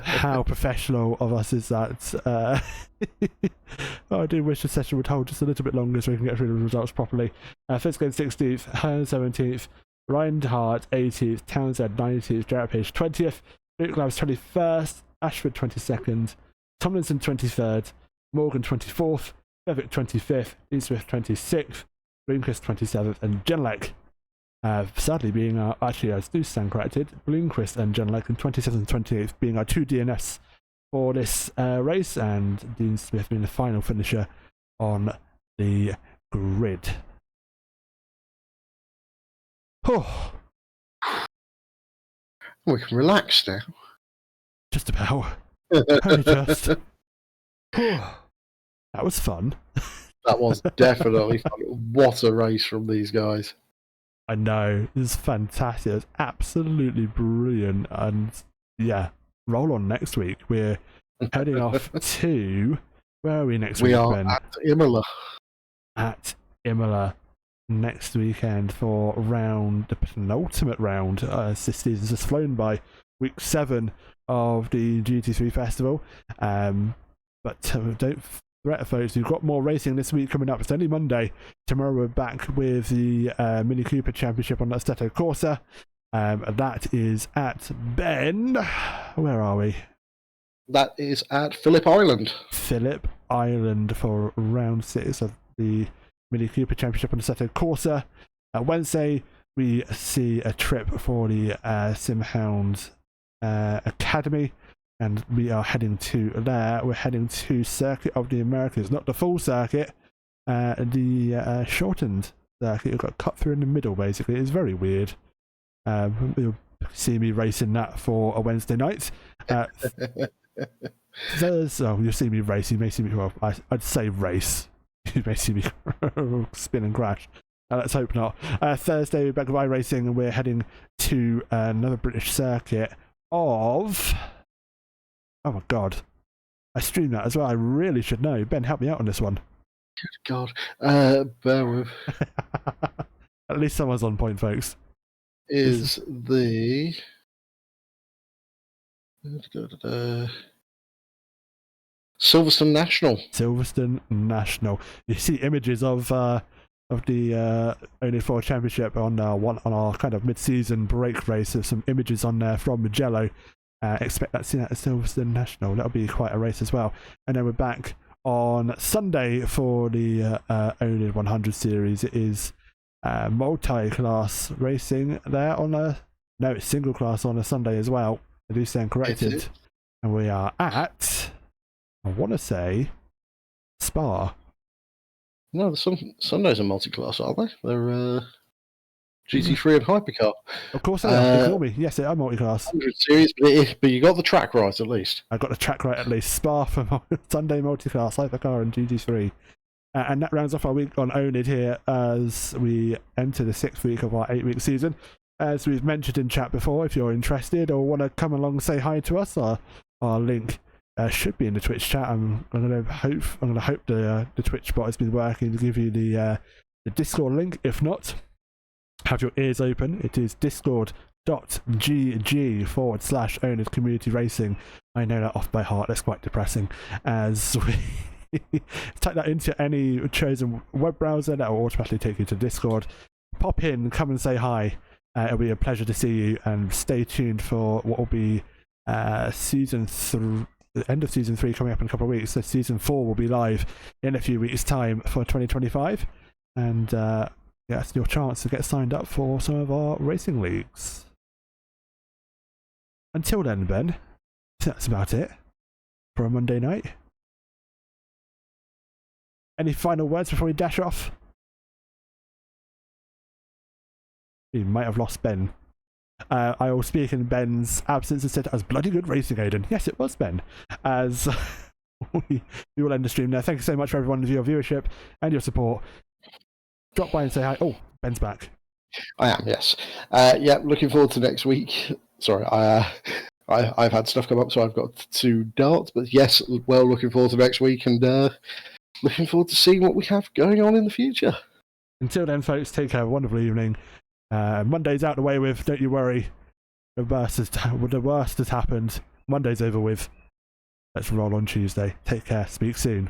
How professional of us is that? I do wish the session would hold just a little bit longer so we can get through the results properly. Fitzgen 16th, Hearn 17th, Reinhardt 18th, Townsend 19th, Jarrett Page 20th, Luke Labs 21st, Ashford 22nd, Tomlinson 23rd, Morgan 24th, Bevick 25th, Dean Smith 26th, Bloomquist 27th, and Genelec sadly being our, actually I do stand corrected, Bloomquist and Genelec in 27th and 28th being our two DNFs for this race, and Dean Smith being the final finisher on the grid. Oh, We can relax now. just about. Only just. Oh, that was fun. That was definitely fun. What a race from these guys. I know, it was fantastic. It was absolutely brilliant. And yeah, roll on next week. We're heading off to, where are we next week, We are Ben? at Imola. At Imola next weekend for the penultimate round. This season's just flown by, week 7 of the GT3 festival. But don't fret, folks, we've got more racing this week coming up. It's only Monday. Tomorrow we're back with the Mini Cooper Championship on Assetto Corsa. That is at Ben. Where are we? That is at Phillip Island. Phillip Island for round 6 of the Mini Cooper Championship on Assetto Corsa. Wednesday we see a trip for the Hound Academy. And we are heading to there. We're heading to Circuit of the Americas, not the full circuit, the shortened circuit. You've got cut through in the middle, basically. It's very weird. You'll see me racing that for a Wednesday night. You'll see me race. You may see me, well, I'd say race. You may see me spin and crash. Let's hope not. Thursday, we're back with iRacing, and we're heading to another British circuit of... Oh my god. I streamed that as well. I really should know. Ben, help me out on this one. Good God. Bear with. At least someone's on point, folks. Is the... Silverstone National. Silverstone National. You see images of the oNiD 4 Championship on our kind of mid-season break race. There's some images on there from Mugello. Expect that to see that at Silverstone National. That'll be quite a race as well. And then we're back on Sunday for the oNiD 100 series. It is multi-class racing there on a... No, it's single class on a Sunday as well. I do stand corrected. And we are at... I want to say... Spa. No, the Sundays are multi-class, aren't they? They're GT3 and Hypercar. Of course they are. Ignore me. Yes, they are multi-class. 100 series, but you got the track right at least. I got the track right at least. Spa for Sunday multi-class, Hypercar and GT3. And that rounds off our week on oNiD here as we enter the 6th week of our 8-week season. As we've mentioned in chat before, if you're interested or want to come along and say hi to us, our link should be in the Twitch chat. I'm gonna hope the Twitch bot has been working to give you the Discord link. If not, have your ears open. It is discord.gg/oNiD Community Racing. I know that off by heart. That's quite depressing. As we type that into any chosen web browser, that will automatically take you to Discord. Pop in, come and say hi. It'll be a pleasure to see you, and stay tuned for what will be season the end of Season 3 coming up in a couple of weeks, so Season 4 will be live in a few weeks' time for 2025. And it's your chance to get signed up for some of our racing leagues. Until then, Ben, that's about it for a Monday night. Any final words before we dash off? We might have lost Ben. I will speak in Ben's absence and said, as bloody good racing, Aidan. Yes, it was Ben. As we will end the stream there. Thank you so much for everyone for your viewership and your support. Drop by and say hi. Oh, Ben's back. I am, yes. Yeah, looking forward to next week. Sorry, I've had stuff come up, so I've got to dart. But yes, well, looking forward to next week and looking forward to seeing what we have going on in the future. Until then, folks, take care. Have a wonderful evening. Monday's out the way with. Don't you worry. The worst has happened. Monday's over with. Let's roll on Tuesday. Take care. Speak soon.